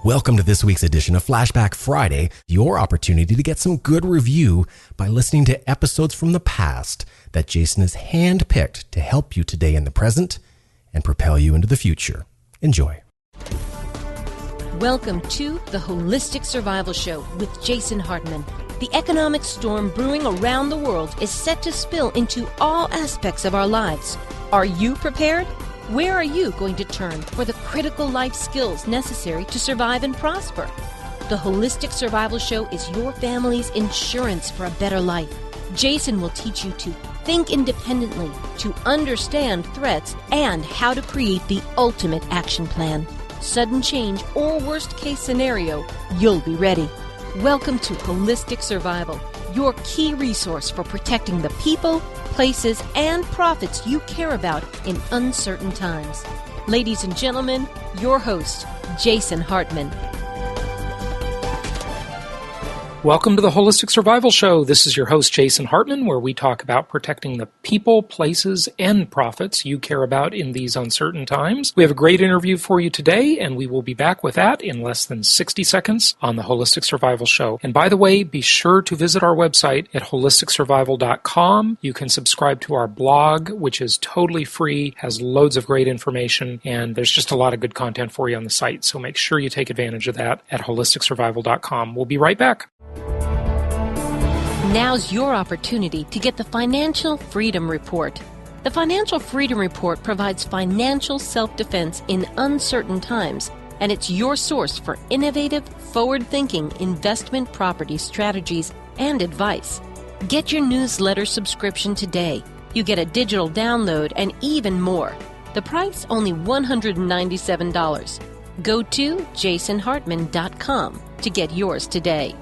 Welcome to this week's edition of Flashback Friday, your opportunity to get some good review by listening to episodes from the past that Jason has handpicked to help you today in the present and propel you into the future. Enjoy. Welcome to the Holistic Survival Show with Jason Hartman. The economic storm brewing around the world is set to spill into all aspects of our lives. Are you prepared? Where are you going to turn for the critical life skills necessary to survive and prosper? The Holistic Survival Show is your family's insurance for a better life. Jason will teach you to think independently, to understand threats, and how to create the ultimate action plan. Sudden change or worst case scenario, you'll be ready. Welcome to Holistic Survival, your key resource for protecting the people, places, and profits you care about in uncertain times. Ladies and gentlemen, your host, Jason Hartman. Welcome to the Holistic Survival Show. This is your host, Jason Hartman, where we talk about protecting the people, places, and profits you care about in these uncertain times. We have a great interview for you today, and we will be back with that in less than 60 seconds on the Holistic Survival Show. And by the way, be sure to visit our website at holisticsurvival.com. You can subscribe to our blog, which is totally free, has loads of great information, and there's just a lot of good content for you on the site. So make sure you take advantage of that at holisticsurvival.com. We'll be right back. Now's your opportunity to get the Financial Freedom Report. The Financial Freedom Report provides financial self-defense in uncertain times, and it's your source for innovative, forward-thinking investment property strategies and advice. Get your newsletter subscription today. You get a digital download and even more. The price only $197. Go to jasonhartman.com to get yours today.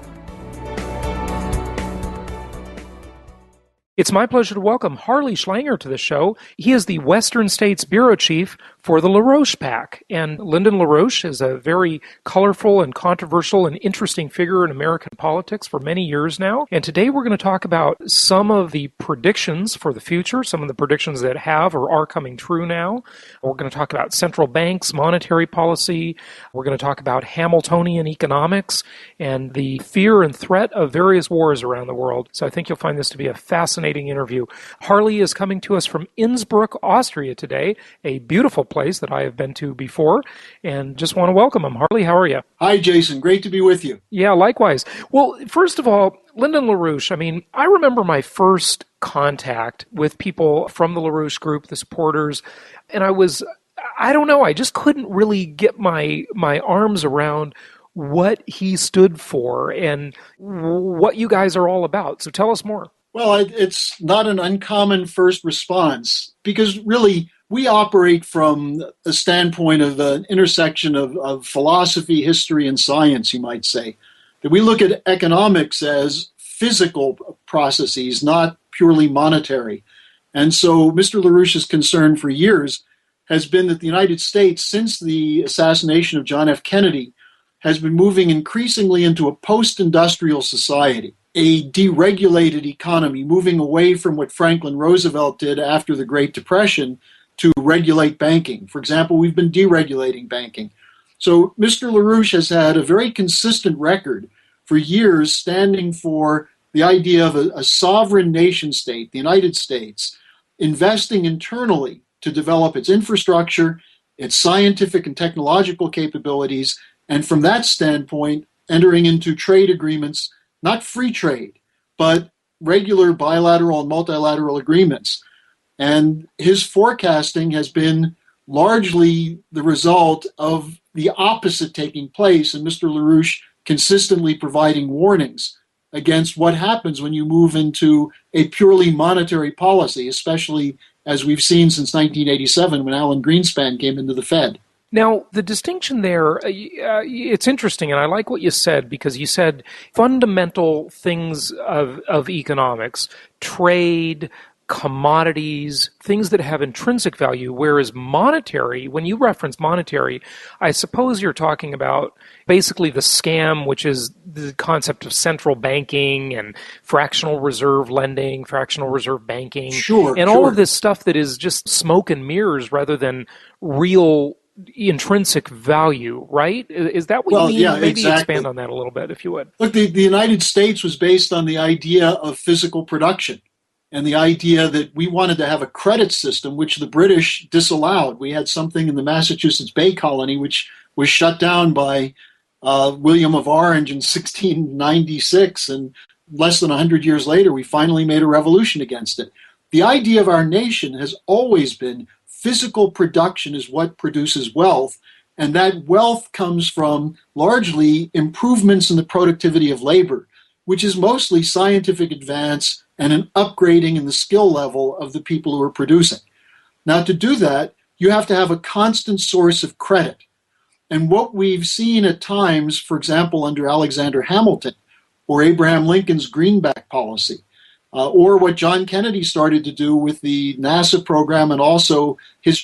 It's my pleasure to welcome Harley Schlanger to the show. He is the Western States Bureau Chief for the LaRouche Pac. And Lyndon LaRouche is a very colorful and controversial and interesting figure in American politics for many years now. And today we're going to talk about some of the predictions for the future, some of the predictions that have or are coming true now. We're going to talk about central banks, monetary policy. We're going to talk about Hamiltonian economics and the fear and threat of various wars around the world. So I think you'll find this to be a fascinating interview. Harley is coming to us from Innsbruck, Austria today, a beautiful place that I have been to before, and just want to welcome him. Harley, how are you? Hi, Jason. Great to be with you. Yeah, likewise. Well, first of all, Lyndon LaRouche, I remember my first contact with people from the LaRouche group, the supporters, and I just couldn't really get my arms around what he stood for and what you guys are all about. So tell us more. Well, it's not an uncommon first response because really we operate from a standpoint of an intersection of philosophy, history, and science, you might say. That we look at economics as physical processes, not purely monetary. And so Mr. LaRouche's concern for years has been that the United States, since the assassination of John F. Kennedy, has been moving increasingly into a post-industrial society, a deregulated economy, moving away from what Franklin Roosevelt did after the Great Depression to regulate banking. For example, we've been deregulating banking. So Mr. LaRouche has had a very consistent record for years standing for the idea of a sovereign nation state, the United States, investing internally to develop its infrastructure, its scientific and technological capabilities, and from that standpoint, entering into trade agreements, not free trade, but regular bilateral and multilateral agreements. And his forecasting has been largely the result of the opposite taking place, and Mr. LaRouche consistently providing warnings against what happens when you move into a purely monetary policy, especially as we've seen since 1987 when Alan Greenspan came into the Fed. Now, the distinction there, it's interesting, and I like what you said, because you said fundamental things of economics, trade, commodities, things that have intrinsic value, whereas monetary, when you reference monetary, I suppose you're talking about basically the scam, which is the concept of central banking and fractional reserve lending, fractional reserve banking, Sure. All of this stuff that is just smoke and mirrors rather than real intrinsic value, right? Is that what you mean? Yeah, Maybe exactly. expand on that a little bit, if you would. Look, the United States was based on the idea of physical production and the idea that we wanted to have a credit system, which the British disallowed. We had something in the Massachusetts Bay Colony, which was shut down by William of Orange in 1696, and less than 100 years later, we finally made a revolution against it. The idea of our nation has always been physical production is what produces wealth, and that wealth comes from largely improvements in the productivity of labor, which is mostly scientific advance and an upgrading in the skill level of the people who are producing. Now, to do that, you have to have a constant source of credit. And what we've seen at times, for example, under Alexander Hamilton or Abraham Lincoln's greenback policy, or what John Kennedy started to do with the NASA program and also his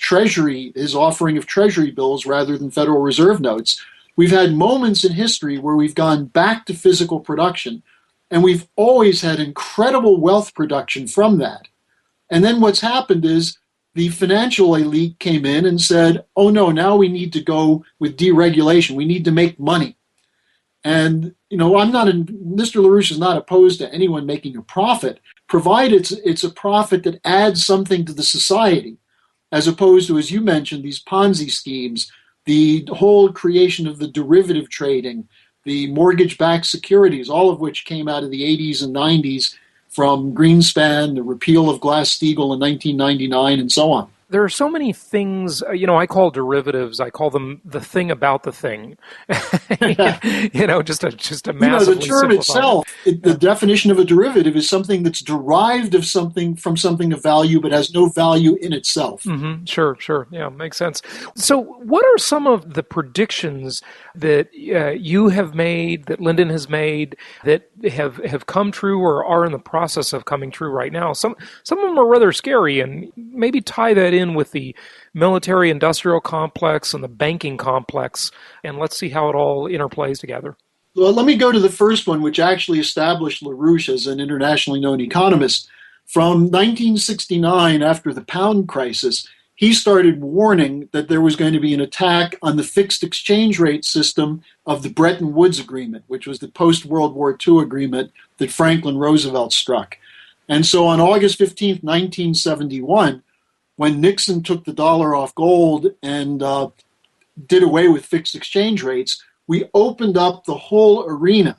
offering of treasury bills rather than Federal Reserve notes, we've had moments in history where we've gone back to physical production, and we've always had incredible wealth production from that. And then what's happened is the financial elite came in and said, oh no, now we need to go with deregulation. We need to make money. And, Mr. LaRouche is not opposed to anyone making a profit, provided it's a profit that adds something to the society, as opposed to, as you mentioned, these Ponzi schemes, the whole creation of the derivative trading, the mortgage-backed securities, all of which came out of the 80s and 90s from Greenspan, the repeal of Glass-Steagall in 1999, and so on. There are so many things, I call derivatives. I call them the thing about the thing. just a massively the term itself, the definition of a derivative is something that's derived of something from something of value, but has no value in itself. Mm-hmm. Sure. Yeah, makes sense. So what are some of the predictions that you have made, that Lyndon has made, that have come true or are in the process of coming true right now? Some of them are rather scary, and maybe tie that in with the military-industrial complex and the banking complex, and let's see how it all interplays together. Well, let me go to the first one, which actually established LaRouche as an internationally known economist. From 1969, after the pound crisis, he started warning that there was going to be an attack on the fixed exchange rate system of the Bretton Woods Agreement, which was the post-World War II agreement that Franklin Roosevelt struck. And so on August 15, 1971, when Nixon took the dollar off gold and did away with fixed exchange rates, we opened up the whole arena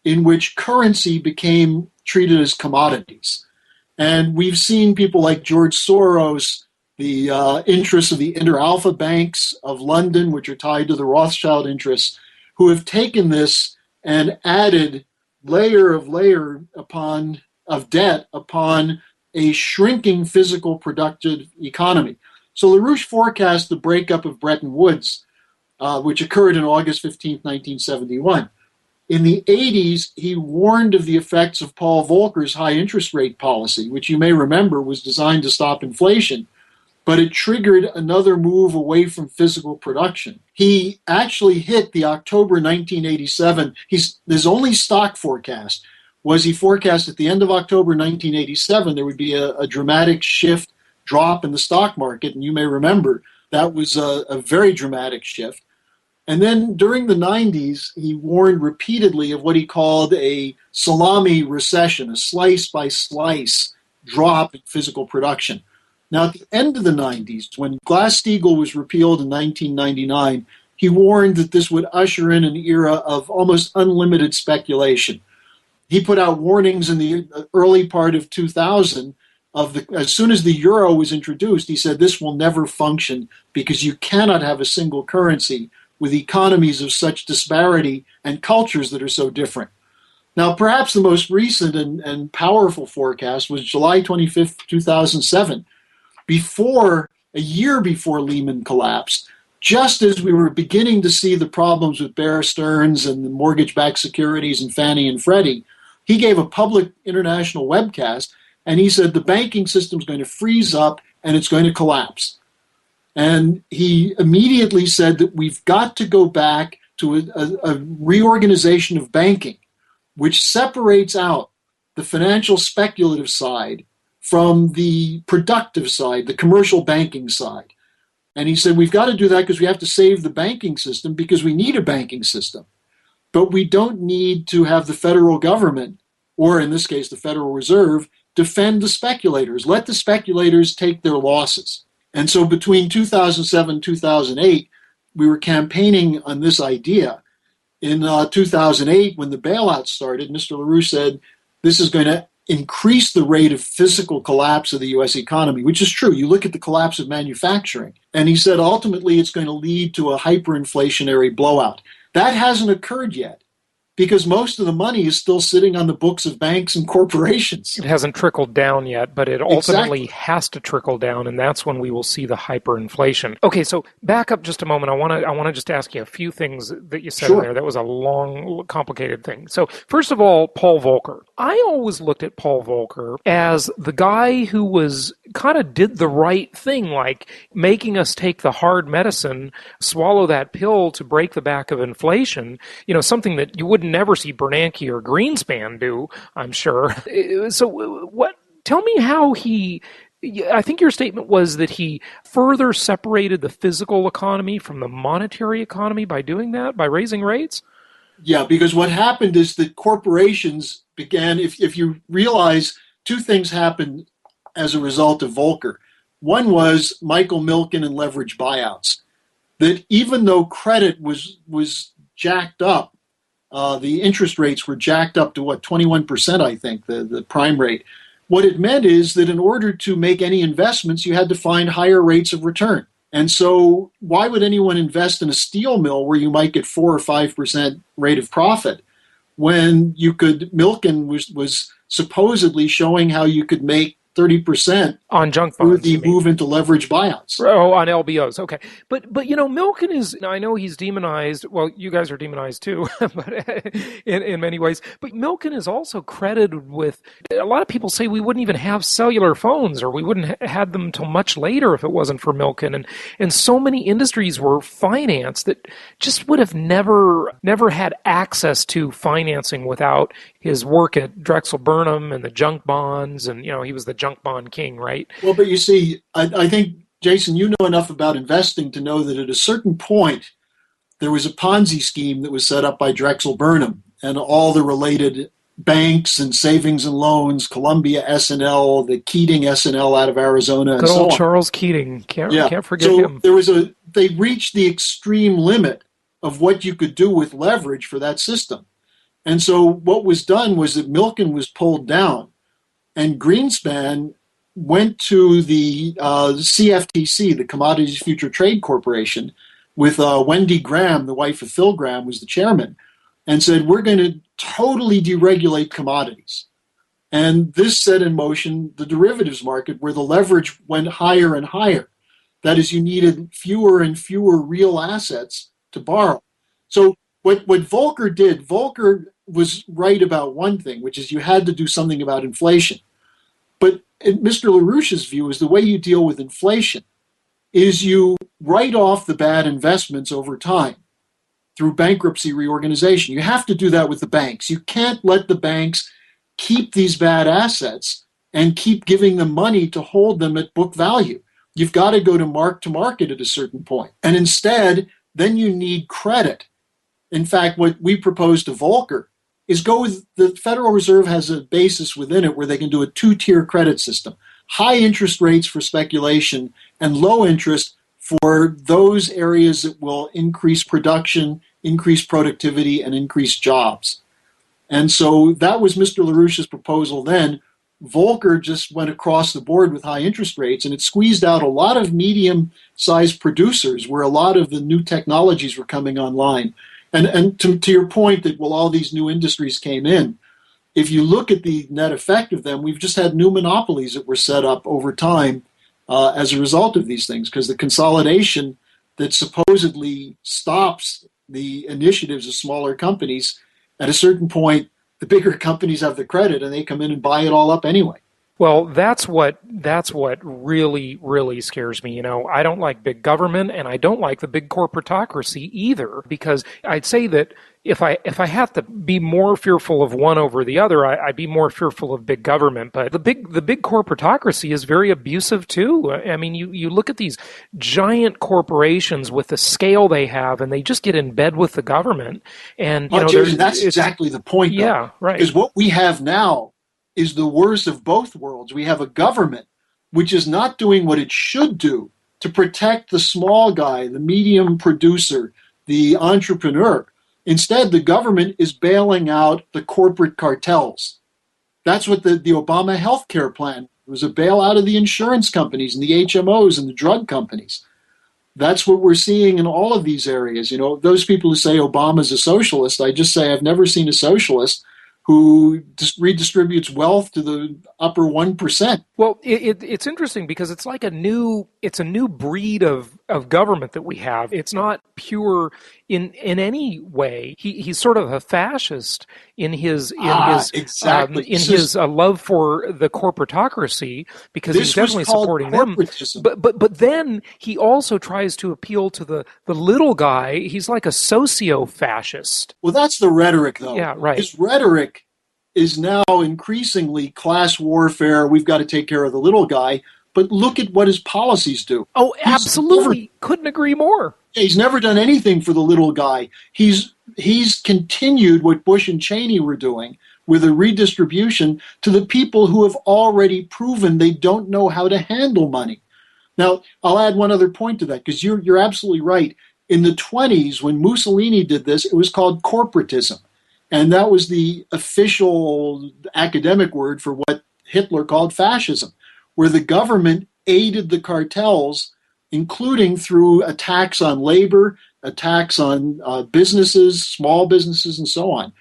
in which currency became treated as commodities. And we've seen people like George Soros, the interests of the Inter-Alpha banks of London, which are tied to the Rothschild interests, who have taken this and added layer of debt upon a shrinking physical productive economy. So LaRouche forecast the breakup of Bretton Woods, which occurred on August 15, 1971. In the 80s, he warned of the effects of Paul Volcker's high interest rate policy, which you may remember was designed to stop inflation, but it triggered another move away from physical production. He actually hit the October 1987, his only stock forecast was he forecast at the end of October 1987 there would be a dramatic drop in the stock market, and you may remember that was a very dramatic shift. And then during the 90s, he warned repeatedly of what he called a salami recession, a slice-by-slice drop in physical production. Now, at the end of the 90s, when Glass-Steagall was repealed in 1999, he warned that this would usher in an era of almost unlimited speculation. He put out warnings in the early part of 2000 as soon as the euro was introduced, he said this will never function because you cannot have a single currency with economies of such disparity and cultures that are so different. Now, perhaps the most recent and powerful forecast was July 25th, 2007, a year before Lehman collapsed, just as we were beginning to see the problems with Bear Stearns and the mortgage-backed securities and Fannie and Freddie. He gave a public international webcast, and he said the banking system is going to freeze up and it's going to collapse. And he immediately said that we've got to go back to a reorganization of banking, which separates out the financial speculative side from the productive side, the commercial banking side. And he said, we've got to do that because we have to save the banking system because we need a banking system. But we don't need to have the federal government, or in this case, the Federal Reserve, defend the speculators. Let the speculators take their losses. And so between 2007 and 2008, we were campaigning on this idea. In 2008, when the bailout started, Mr. LaRouche said, this is going to increase the rate of physical collapse of the U.S. economy, which is true. You look at the collapse of manufacturing. And he said, ultimately, it's going to lead to a hyperinflationary blowout. That hasn't occurred yet, because most of the money is still sitting on the books of banks and corporations. It hasn't trickled down yet, but it ultimately has to trickle down, and that's when we will see the hyperinflation. Okay, so back up just a moment. I want to just ask you a few things that you said in there. That was a long, complicated thing. So first of all, Paul Volcker. I always looked at Paul Volcker as the guy who was kind of did the right thing, like making us take the hard medicine, swallow that pill to break the back of inflation, something that you wouldn't never see Bernanke or Greenspan do, I'm sure. So tell me how I think your statement was that he further separated the physical economy from the monetary economy by doing that, by raising rates? Yeah, because what happened is that corporations began, if you realize two things happened as a result of Volcker. One was Michael Milken and leverage buyouts. That even though credit was jacked up, the interest rates were jacked up to 21%, I think, the prime rate. What it meant is that in order to make any investments, you had to find higher rates of return. And so why would anyone invest in a steel mill where you might get 4 or 5% rate of profit when Milken was supposedly showing how you could make 30% on junk bonds, through the move into leverage buyouts. Oh, on LBOs. Okay. But Milken is, I know he's demonized. Well, you guys are demonized too, but in many ways. But Milken is also credited with, a lot of people say we wouldn't even have cellular phones, or we wouldn't have had them until much later if it wasn't for Milken. And so many industries were financed that just would have never had access to financing without his work at Drexel Burnham and the junk bonds. And, he was the junk bond king, right? Well, but you see, I think, Jason, you know enough about investing to know that at a certain point, there was a Ponzi scheme that was set up by Drexel Burnham and all the related banks and savings and loans, Columbia S&L, the Keating S&L out of Arizona, and good so old on. Charles Keating. Can't forget him. They reached the extreme limit of what you could do with leverage for that system. And so what was done was that Milken was pulled down, and Greenspan went to the CFTC, the Commodities Future Trade Corporation, with Wendy Graham, the wife of Phil Graham, was the chairman, and said, we're going to totally deregulate commodities. And this set in motion the derivatives market, where the leverage went higher and higher. That is, you needed fewer and fewer real assets to borrow. So what Volcker did, Volcker was right about one thing, which is you had to do something about inflation. But in Mr. LaRouche's view is the way you deal with inflation is you write off the bad investments over time through bankruptcy reorganization. You have to do that with the banks. You can't let the banks keep these bad assets and keep giving them money to hold them at book value. You've got to go to market at a certain point. And instead, then you need credit. In fact, what we propose to Volcker is go with the Federal Reserve has a basis within it where they can do a two-tier credit system. High interest rates for speculation and low interest for those areas that will increase production, increase productivity, and increase jobs. And so that was Mr. LaRouche's proposal then. Volcker just went across the board with high interest rates, and it squeezed out a lot of medium-sized producers where a lot of the new technologies were coming online. And to your point that, well, all these new industries came in, if you look at the net effect of them, we've just had new monopolies that were set up over time as a result of these things, because the consolidation that supposedly stops the initiatives of smaller companies, at a certain point, the bigger companies have the credit and they come in and buy it all up anyway. Well, that's what really, really scares me. I don't like big government, and I don't like the big corporatocracy either, because I'd say that if I have to be more fearful of one over the other, I'd be more fearful of big government. But the big corporatocracy is very abusive too. I mean, you look at these giant corporations with the scale they have, and they just get in bed with the government. And Jason, that's exactly the point. Though. Yeah, right. Because what we have now is the worst of both worlds. We have a government which is not doing what it should do to protect the small guy, the medium producer, the entrepreneur. Instead, the government is bailing out the corporate cartels. That's what the Obama healthcare plan was, a bailout of the insurance companies and the HMOs and the drug companies. That's what we're seeing in all of these areas. Those people who say Obama's a socialist, I just say I've never seen a socialist who redistributes wealth to the upper 1%. Well, it's interesting because it's like a new breed of government that we have. It's not pure in any way. He's sort of a fascist in his exactly. his love for the corporatocracy, because he's definitely supporting them. But then he also tries to appeal to the little guy. He's like a socio-fascist. Well, that's the rhetoric, though. Yeah, right. His rhetoric is now increasingly class warfare. We've got to take care of the little guy. But look at what his policies do. Oh, absolutely. Couldn't agree more. He's never done anything for the little guy. He's continued what Bush and Cheney were doing with a redistribution to the people who have already proven they don't know how to handle money. Now, I'll add one other point to that, because you're absolutely right. In the 1920s, when Mussolini did this, it was called corporatism. And that was the official academic word for what Hitler called fascism, where the government aided the cartels, including through attacks on labor, attacks on businesses, small businesses, and so on.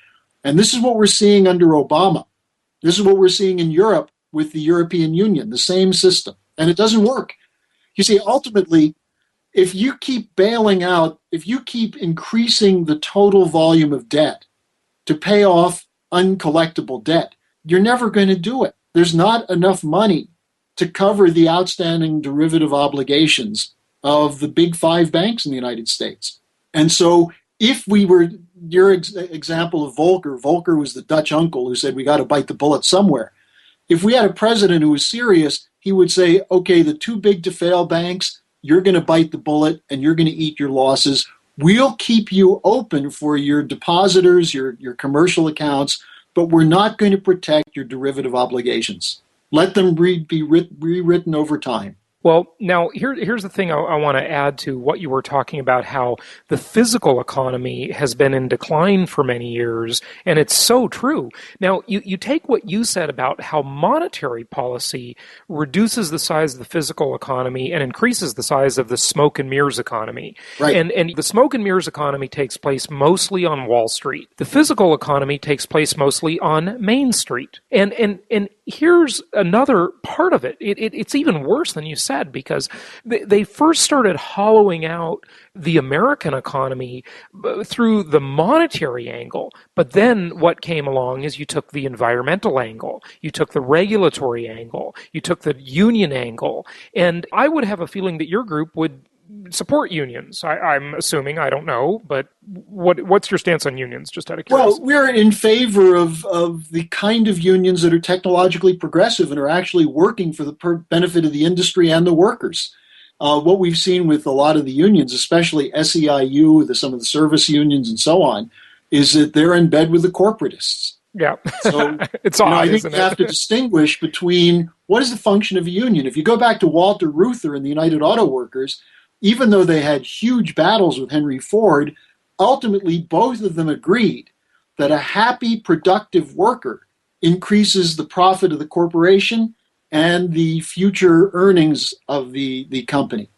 And this is what we're seeing under Obama. This is what we're seeing in Europe with the European Union, the same system. And it doesn't work. You see, ultimately, if you keep bailing out, if you keep increasing the total volume of debt to pay off uncollectible debt, you're never going to do it. There's not enough money to cover the outstanding derivative obligations of the big five banks in the United States. And so if we were, your example of Volcker was the Dutch uncle who said we got to bite the bullet somewhere. If we had a president who was serious, he would say, okay, the too big to fail banks, you're going to bite the bullet and you're going to eat your losses. We'll keep you open for your depositors, your commercial accounts, but we're not going to protect your derivative obligations. Let them be rewritten over time. Well, now here's the thing I want to add to what you were talking about, how the physical economy has been in decline for many years, and it's so true. Now, you take what you said about how monetary policy reduces the size of the physical economy and increases the size of the smoke and mirrors economy. Right. And the smoke and mirrors economy takes place mostly on Wall Street. The physical economy takes place mostly on Main Street. And here's another part of it. It's even worse than you said, because they first started hollowing out the American economy through the monetary angle. But then what came along is you took the environmental angle, you took the regulatory angle, you took the union angle. And I would have a feeling that your group would support unions. I'm assuming, I don't know, but what's your stance on unions, just out of curiosity? Well, we're in favor of the kind of unions that are technologically progressive and are actually working for the benefit of the industry and the workers. What we've seen with a lot of the unions, especially SEIU, some of the service unions and so on, is that they're in bed with the corporatists. Yeah. So it's odd, I think you have to distinguish between what is the function of a union. If you go back to Walter Reuther and the United Auto Workers, even though they had huge battles with Henry Ford, ultimately both of them agreed that a happy, productive worker increases the profit of the corporation and the future earnings of the company.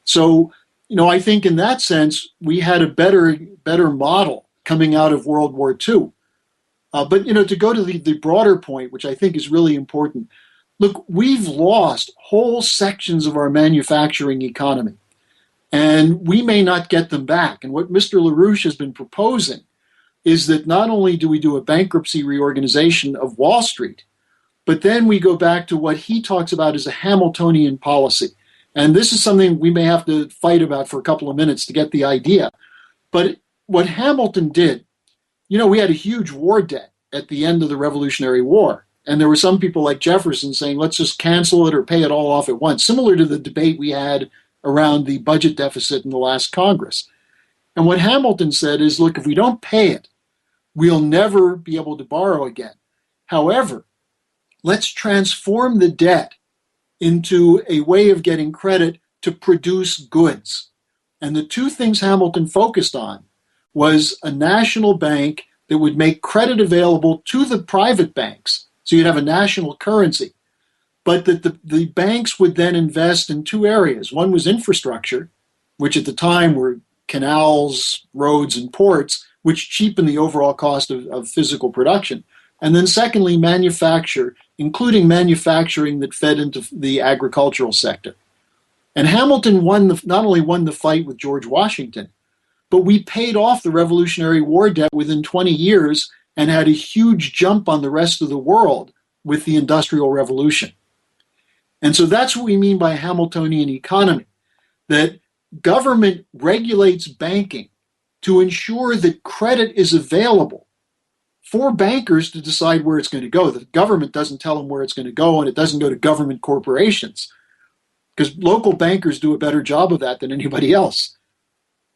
So, I think in that sense, we had a better model coming out of World War II. But, to go to the broader point, which I think is really important, look, we've lost whole sections of our manufacturing economy. And we may not get them back. And what Mr. LaRouche has been proposing is that not only do we do a bankruptcy reorganization of Wall Street, but then we go back to what he talks about as a Hamiltonian policy. And this is something we may have to fight about for a couple of minutes to get the idea. But what Hamilton did we had a huge war debt at the end of the Revolutionary War. And there were some people like Jefferson saying, let's just cancel it or pay it all off at once, similar to the debate we had around the budget deficit in the last Congress. And what Hamilton said is, look, if we don't pay it, we'll never be able to borrow again. However, let's transform the debt into a way of getting credit to produce goods. And the two things Hamilton focused on was a national bank that would make credit available to the private banks. So you'd have a national currency, but that the banks would then invest in two areas. One was infrastructure, which at the time were canals, roads, and ports, which cheapened the overall cost of physical production. And then secondly, manufacture, including manufacturing that fed into the agricultural sector. And Hamilton not only won the fight with George Washington, but we paid off the Revolutionary War debt within 20 years and had a huge jump on the rest of the world with the Industrial Revolution. And so that's what we mean by Hamiltonian economy, that government regulates banking to ensure that credit is available for bankers to decide where it's going to go. The government doesn't tell them where it's going to go, and it doesn't go to government corporations, because local bankers do a better job of that than anybody else.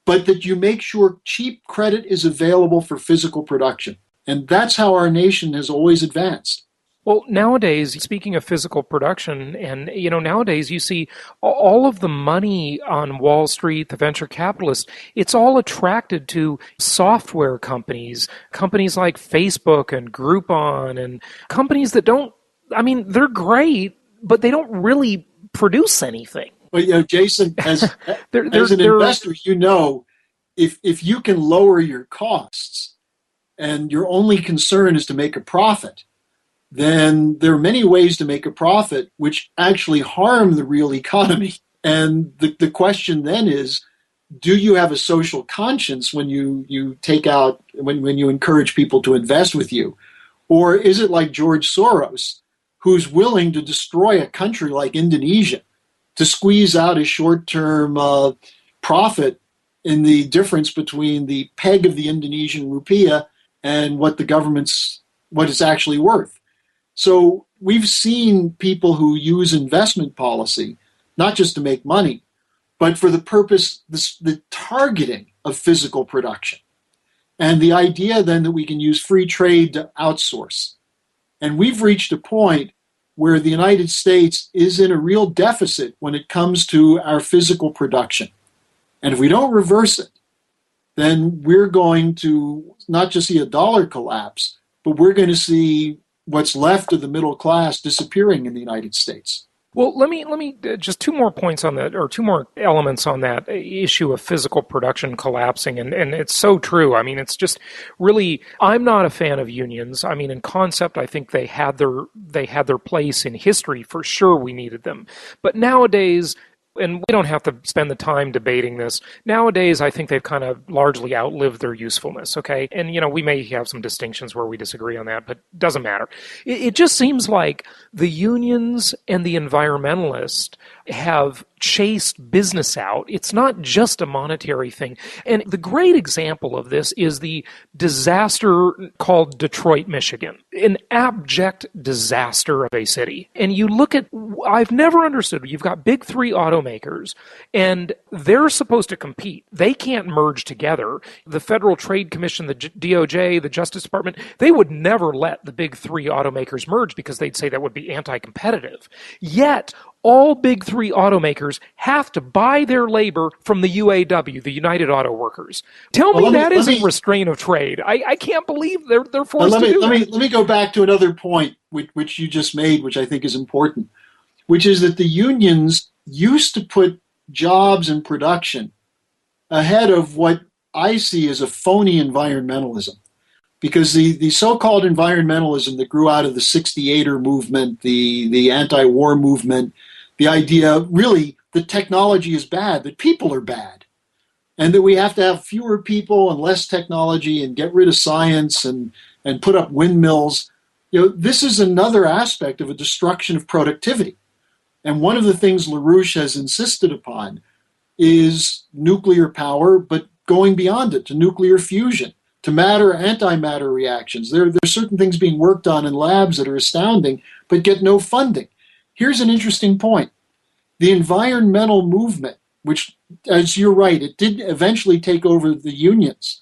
But that you make sure cheap credit is available for physical production. And that's how our nation has always advanced. Well, nowadays, speaking of physical production, and, nowadays you see all of the money on Wall Street, the venture capitalists, it's all attracted to software companies like Facebook and Groupon, and companies that they're great, but they don't really produce anything. Well, Jason, as an investor, if you can lower your costs and your only concern is to make a profit, then there are many ways to make a profit which actually harm the real economy. And the question then is, do you have a social conscience when you when you encourage people to invest with you? Or is it like George Soros, who's willing to destroy a country like Indonesia to squeeze out a short-term profit in the difference between the peg of the Indonesian rupiah and what it's actually worth? So we've seen people who use investment policy, not just to make money, but for the purpose, the targeting of physical production. And the idea then that we can use free trade to outsource. And we've reached a point where the United States is in a real deficit when it comes to our physical production. And if we don't reverse it, then we're going to not just see a dollar collapse, but we're going to see what's left of the middle class disappearing in the United States. Well, let me just two more points on that, or two more elements on that issue of physical production collapsing, and it's so true. It's just really, I'm not a fan of unions. In concept, I think they had their place in history. For sure, we needed them, but nowadays, and we don't have to spend the time debating this. Nowadays, I think they've kind of largely outlived their usefulness, okay? And, we may have some distinctions where we disagree on that, but it doesn't matter. It just seems like the unions and the environmentalists have chased business out. It's not just a monetary thing. And the great example of this is the disaster called Detroit, Michigan, an abject disaster of a city. And you look at, I've never understood, you've got big three automakers, and they're supposed to compete. They can't merge together. The Federal Trade Commission, the DOJ, the Justice Department, they would never let the big three automakers merge because they'd say that would be anti-competitive. Yet, all big three automakers have to buy their labor from the UAW, the United Auto Workers. Tell me that isn't restraint of trade. I can't believe they're forced to do that. Let me go back to another point which you just made, which I think is important, which is that the unions used to put jobs and production ahead of what I see as a phony environmentalism. Because the so-called environmentalism that grew out of the 68er movement, the anti-war movement, the idea really that technology is bad, that people are bad, and that we have to have fewer people and less technology and get rid of science and put up windmills. This is another aspect of a destruction of productivity. And one of the things LaRouche has insisted upon is nuclear power, but going beyond it to nuclear fusion, to matter, antimatter reactions. There's certain things being worked on in labs that are astounding, but get no funding. Here's an interesting point. The environmental movement, which, as you're right, it did eventually take over the unions.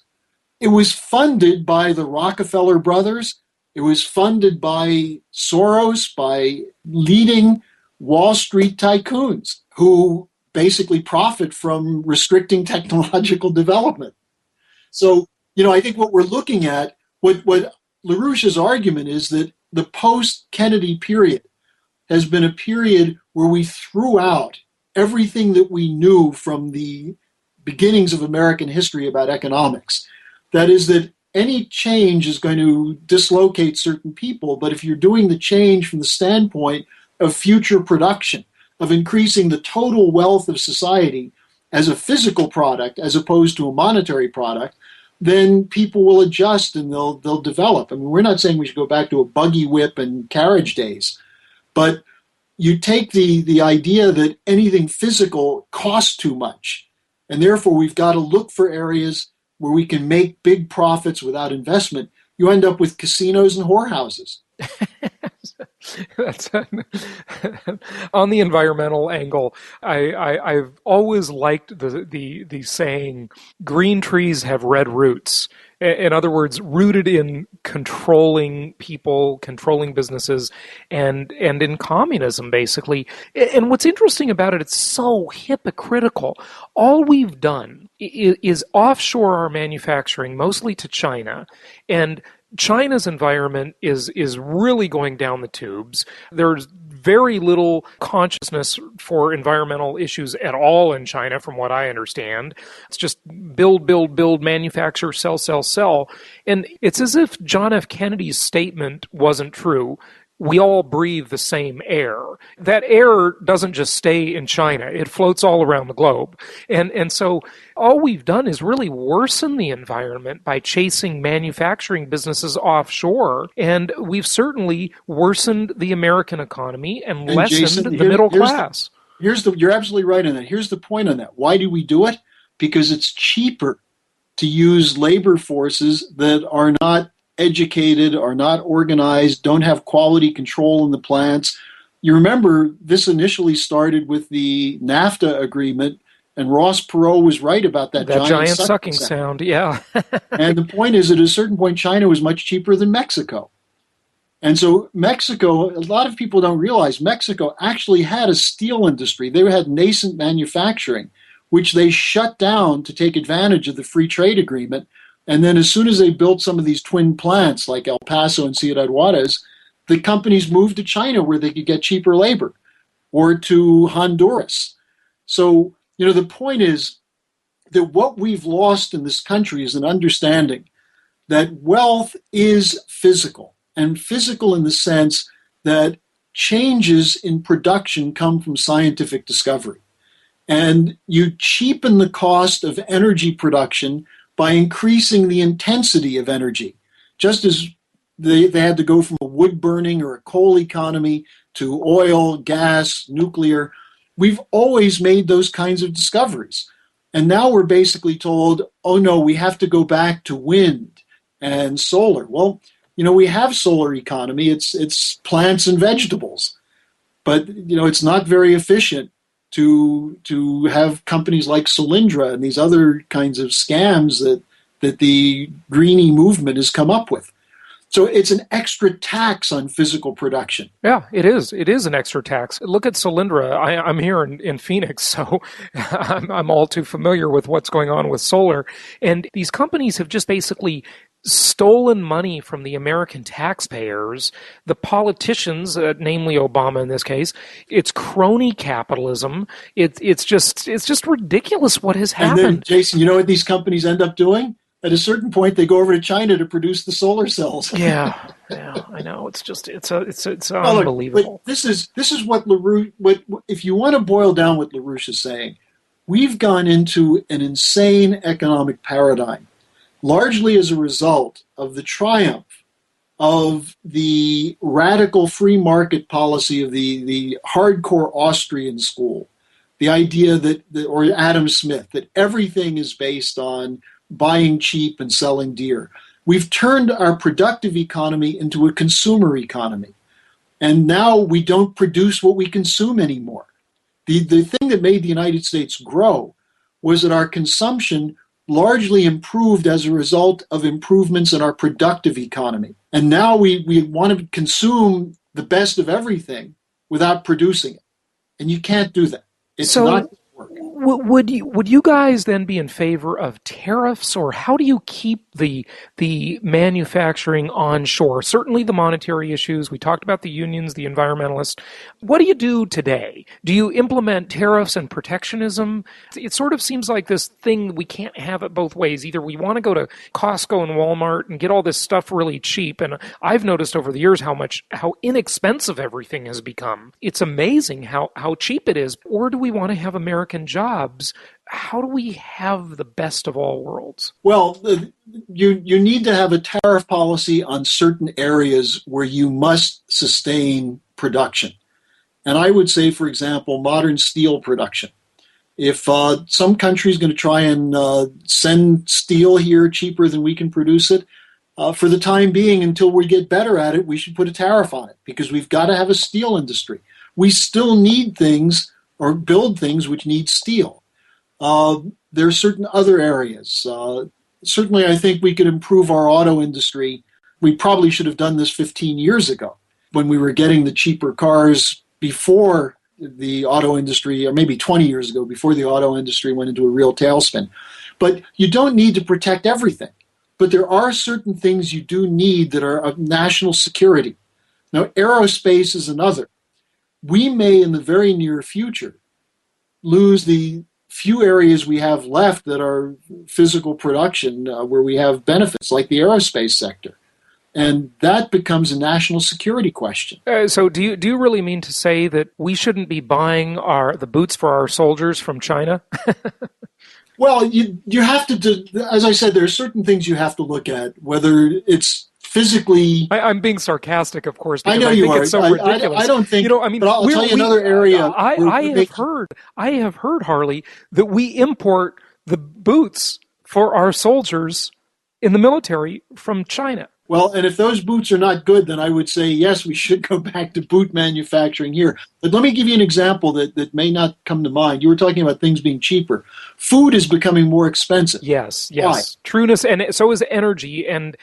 It was funded by the Rockefeller brothers. It was funded by Soros, by leading Wall Street tycoons who basically profit from restricting technological development. So, I think what we're looking at, what LaRouche's argument is that the post-Kennedy period has been a period where we threw out everything that we knew from the beginnings of American history about economics. That is that any change is going to dislocate certain people, but if you're doing the change from the standpoint of future production, of increasing the total wealth of society as a physical product as opposed to a monetary product, then people will adjust and they'll develop. I mean, we're not saying we should go back to a buggy whip and carriage days, but you take the idea that anything physical costs too much, and therefore we've got to look for areas where we can make big profits without investment. You end up with casinos and whorehouses. That's on the environmental angle. I've always liked the saying, "Green trees have red roots." In other words, rooted in controlling people, controlling businesses, and in communism, basically. And what's interesting about it, it's so hypocritical. All we've done is offshore our manufacturing, mostly to China, and China's environment is really going down the tubes. There's very little consciousness for environmental issues at all in China, from what I understand. It's just build, manufacture, sell. And it's as if John F. Kennedy's statement wasn't true. We all breathe the same air. That air doesn't just stay in China. It floats all around the globe. And so all we've done is really worsen the environment by chasing manufacturing businesses offshore. And we've certainly worsened the American economy and lessened Jason, the middle class. You're absolutely right on that. Here's the point on that. Why do we do it? Because it's cheaper to use labor forces that are not educated, are not organized, don't have quality control in the plants. You remember this initially started with the NAFTA agreement, and Ross Perot was right about that giant sucking sound. Yeah. And the point is, at a certain point, China was much cheaper than Mexico. And so Mexico, a lot of people don't realize, Mexico actually had a steel industry. They had nascent manufacturing, which they shut down to take advantage of the free trade agreement. And then as soon as they built some of these twin plants like El Paso and Ciudad Juarez, the companies moved to China where they could get cheaper labor, or to Honduras. So, the point is that what we've lost in this country is an understanding that wealth is physical, and physical in the sense that changes in production come from scientific discovery. And you cheapen the cost of energy production by increasing the intensity of energy. Just as they had to go from a wood burning or a coal economy to oil, gas, nuclear, we've always made those kinds of discoveries. And now we're basically told, oh no, we have to go back to wind and solar. Well, we have solar economy. It's plants and vegetables. But, it's not very efficient to have companies like Solyndra and these other kinds of scams that the greenie movement has come up with. So it's an extra tax on physical production. Yeah, it is. It is an extra tax. Look at Solyndra. I'm here in Phoenix, so I'm all too familiar with what's going on with solar. And these companies have just basically stolen money from the American taxpayers, the politicians, namely Obama in this case. It's crony capitalism. It's just ridiculous what has happened. And then, Jason, you know what these companies end up doing? At a certain point, they go over to China to produce the solar cells. Yeah, I know. It's unbelievable. But this is what LaRouche. If you want to boil down what LaRouche is saying, we've gone into an insane economic paradigm, largely as a result of the triumph of the radical free market policy of the hardcore Austrian school. The idea or Adam Smith, that everything is based on buying cheap and selling dear. We've turned our productive economy into a consumer economy. And now we don't produce what we consume anymore. The thing that made the United States grow was that our consumption largely improved as a result of improvements in our productive economy. And now we want to consume the best of everything without producing it. And you can't do that. It's not going to work. Would you guys then be in favor of tariffs, or how do you keep the manufacturing onshore? Certainly the monetary issues. We talked about the unions, the environmentalists. What do you do today? Do you implement tariffs and protectionism? It sort of seems like this thing, we can't have it both ways. Either we want to go to Costco and Walmart and get all this stuff really cheap, and I've noticed over the years how inexpensive everything has become. It's amazing how cheap it is. Or do we want to have American jobs? How do we have the best of all worlds? Well, you need to have a tariff policy on certain areas where you must sustain production. And I would say, for example, modern steel production. If some country is going to try and send steel here cheaper than we can produce it, for the time being, until we get better at it, we should put a tariff on it, because we've got to have a steel industry. We still need things or build things which need steel. There are certain other areas. Certainly, I think we could improve our auto industry. We probably should have done this 15 years ago when we were getting the cheaper cars before the auto industry, or maybe 20 years ago, before the auto industry went into a real tailspin. But you don't need to protect everything. But there are certain things you do need that are of national security. Now, aerospace is another. We may, in the very near future, lose the few areas we have left that are physical production, where we have benefits, like the aerospace sector. And that becomes a national security question. So do you really mean to say that we shouldn't be buying the boots for our soldiers from China? Well, you have to, as I said, there are certain things you have to look at, whether it's physically... I'm being sarcastic, of course, because I know I you think are. it's so ridiculous. I don't think... but I'll tell you another area... I have heard, Harley, that we import the boots for our soldiers in the military from China. Well, and if those boots are not good, then I would say, yes, we should go back to boot manufacturing here. But let me give you an example that may not come to mind. You were talking about things being cheaper. Food is becoming more expensive. Yes. Why? Trueness, and so is energy. And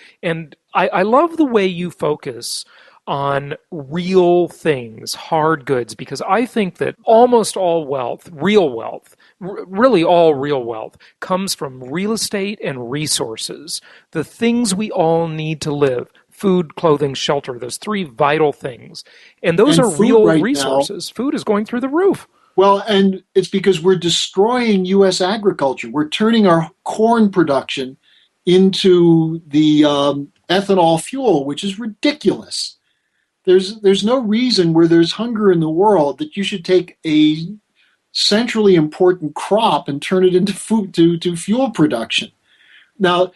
I love the way you focus on real things, hard goods, because I think that almost all wealth, real wealth, really all real wealth, comes from real estate and resources, the things we all need to live: food, clothing, shelter, those three vital things. And those are real resources. Food is going through the roof. Well, and it's because we're destroying U.S. agriculture. We're turning our corn production into the ethanol fuel, which is ridiculous. There's no reason, where there's hunger in the world, that you should take a centrally important crop and turn it into food to fuel production. Now,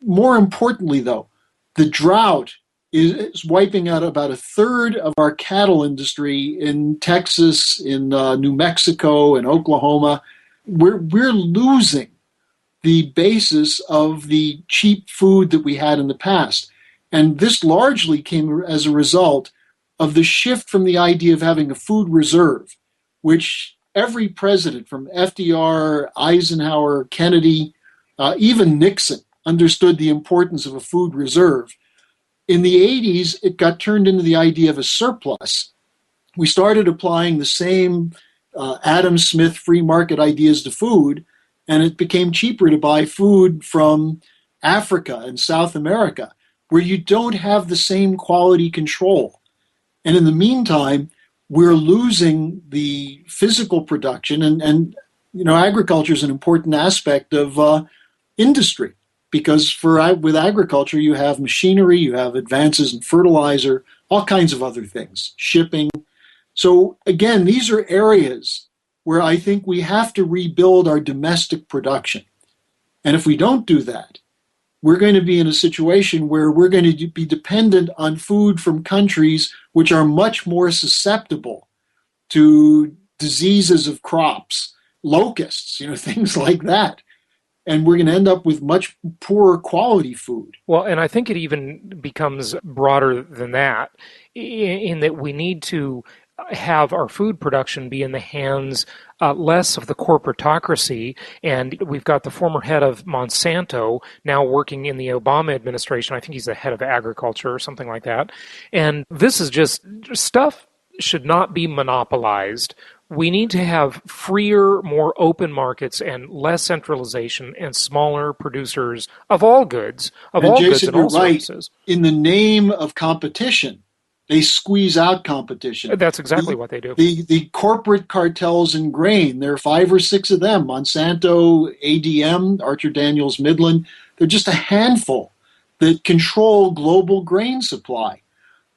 more importantly, though, the drought is wiping out about a third of our cattle industry in Texas, in New Mexico, and Oklahoma. We're losing the basis of the cheap food that we had in the past. And this largely came as a result of the shift from the idea of having a food reserve, which every president, from FDR, Eisenhower, Kennedy, even Nixon, understood the importance of a food reserve. In the 80s, it got turned into the idea of a surplus. We started applying the same Adam Smith free market ideas to food, and it became cheaper to buy food from Africa and South America, where you don't have the same quality control. And in the meantime, we're losing the physical production, and agriculture is an important aspect of industry, because with agriculture, you have machinery, you have advances in fertilizer, all kinds of other things, shipping. So again, these are areas where I think we have to rebuild our domestic production. And if we don't do that, we're going to be in a situation where we're going to be dependent on food from countries which are much more susceptible to diseases of crops, locusts, things like that. and we're going to end up with much poorer quality food. Well, and I think it even becomes broader than that, in that we need to have our food production be in the hands less of the corporatocracy. And we've got the former head of Monsanto now working in the Obama administration. I think he's the head of agriculture or something like that. And this is just stuff should not be monopolized. We need to have freer, more open markets and less centralization and smaller producers of all goods, of all goods and all services. In the name of competition, they squeeze out competition. That's exactly what they do. The corporate cartels in grain, there are 5 or 6 of them, Monsanto, ADM, Archer Daniels Midland. They're just a handful that control global grain supply.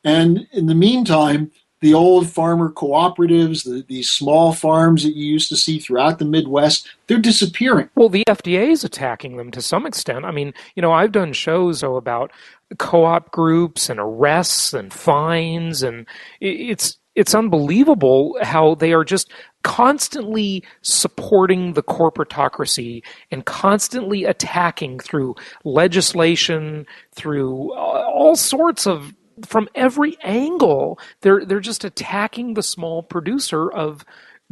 And in the meantime, the old farmer cooperatives, the small farms that you used to see throughout the Midwest, they're disappearing. Well, the FDA is attacking them to some extent. I mean, I've done shows about co-op groups and arrests and fines, and it's unbelievable how they are just constantly supporting the corporatocracy and constantly attacking through legislation, through all sorts of, from every angle. They're just attacking the small producer of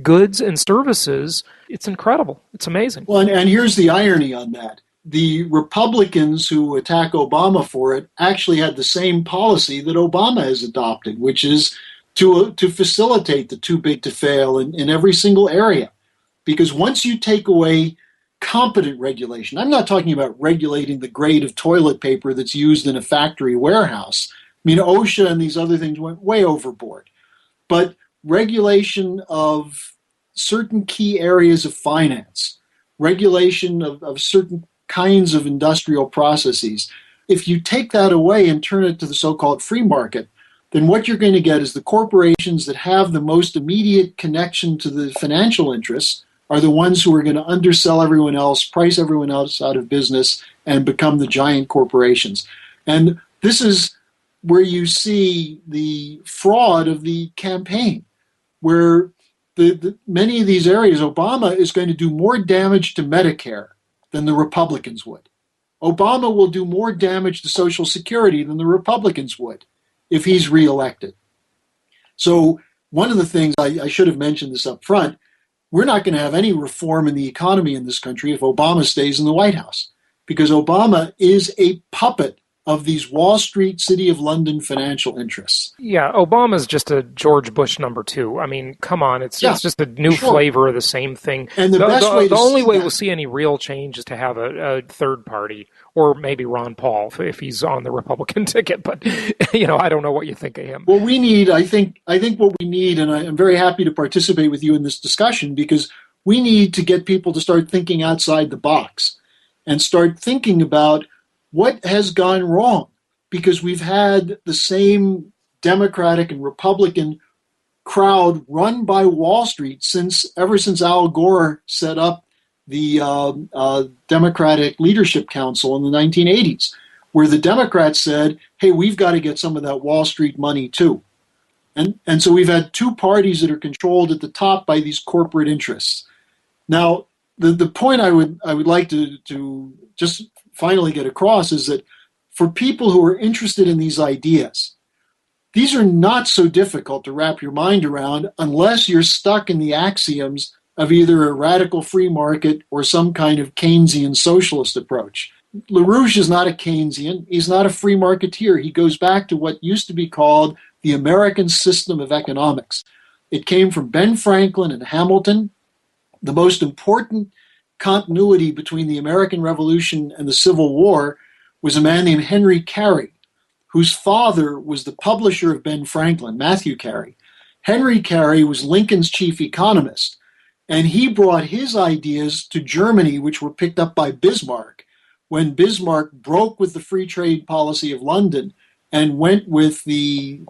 goods and services. It's incredible. It's amazing. Well, and here's the irony on that. The Republicans who attack Obama for it actually had the same policy that Obama has adopted, which is to facilitate the too big to fail in every single area. Because once you take away competent regulation, I'm not talking about regulating the grade of toilet paper that's used in a factory warehouse. I mean, OSHA and these other things went way overboard. But regulation of certain key areas of finance, regulation of certain kinds of industrial processes, if you take that away and turn it to the so-called free market, then what you're going to get is the corporations that have the most immediate connection to the financial interests are the ones who are going to undersell everyone else, price everyone else out of business, and become the giant corporations. And this is where you see the fraud of the campaign, where many of these areas, Obama is going to do more damage to Medicare than the Republicans would. Obama will do more damage to Social Security than the Republicans would if he's reelected. So one of the things, I should have mentioned this up front, we're not going to have any reform in the economy in this country if Obama stays in the White House, because Obama is a puppet of these Wall Street, City of London financial interests. Yeah, Obama's just a George Bush number 2. I mean, come on, it's just a new flavor of the same thing. And the only way we'll see any real change is to have a third party, or maybe Ron Paul if he's on the Republican ticket. But I don't know what you think of him. Well, I think what we need, and I'm very happy to participate with you in this discussion, because we need to get people to start thinking outside the box and start thinking about what has gone wrong, because we've had the same Democratic and Republican crowd run by Wall Street ever since Al Gore set up the Democratic Leadership Council in the 1980s, where the Democrats said, hey, we've got to get some of that Wall Street money too. And so we've had 2 parties that are controlled at the top by these corporate interests. Now, the point I would like to just finally get across is that for people who are interested in these ideas, these are not so difficult to wrap your mind around unless you're stuck in the axioms of either a radical free market or some kind of Keynesian socialist approach. LaRouche is not a Keynesian. He's not a free marketeer. He goes back to what used to be called the American system of economics. It came from Ben Franklin and Hamilton. The most important continuity between the American Revolution and the Civil War was a man named Henry Carey, whose father was the publisher of Ben Franklin, Matthew Carey. Henry Carey was Lincoln's chief economist, and he brought his ideas to Germany, which were picked up by Bismarck, when Bismarck broke with the free trade policy of London and went with the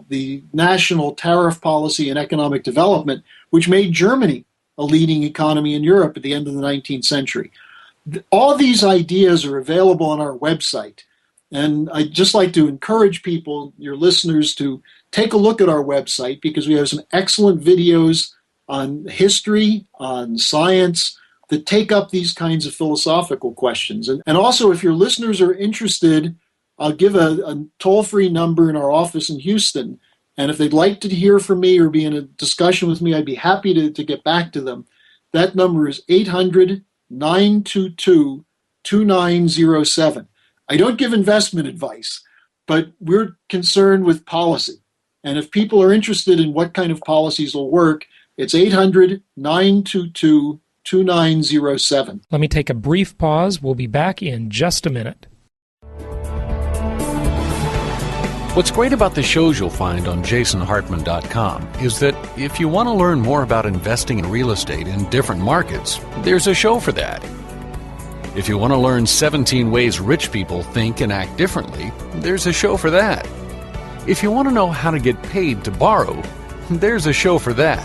national tariff policy and economic development, which made Germany a leading economy in Europe at the end of the 19th century. All these ideas are available on our website. And I'd just like to encourage people, your listeners, to take a look at our website, because we have some excellent videos on history, on science. that take up these kinds of philosophical questions. And also, if your listeners are interested, I'll give a toll-free number in our office in Houston. And if they'd like to hear from me or be in a discussion with me, I'd be happy to get back to them. That number is 800-922-2907. I don't give investment advice, but we're concerned with policy. And if people are interested in what kind of policies will work, it's 800-922-2907. Let me take a brief pause. We'll be back in just a minute. What's great about the shows you'll find on jasonhartman.com is that if you want to learn more about investing in real estate in different markets, there's a show for that. If you want to learn 17 ways rich people think and act differently, there's a show for that. If you want to know how to get paid to borrow, there's a show for that.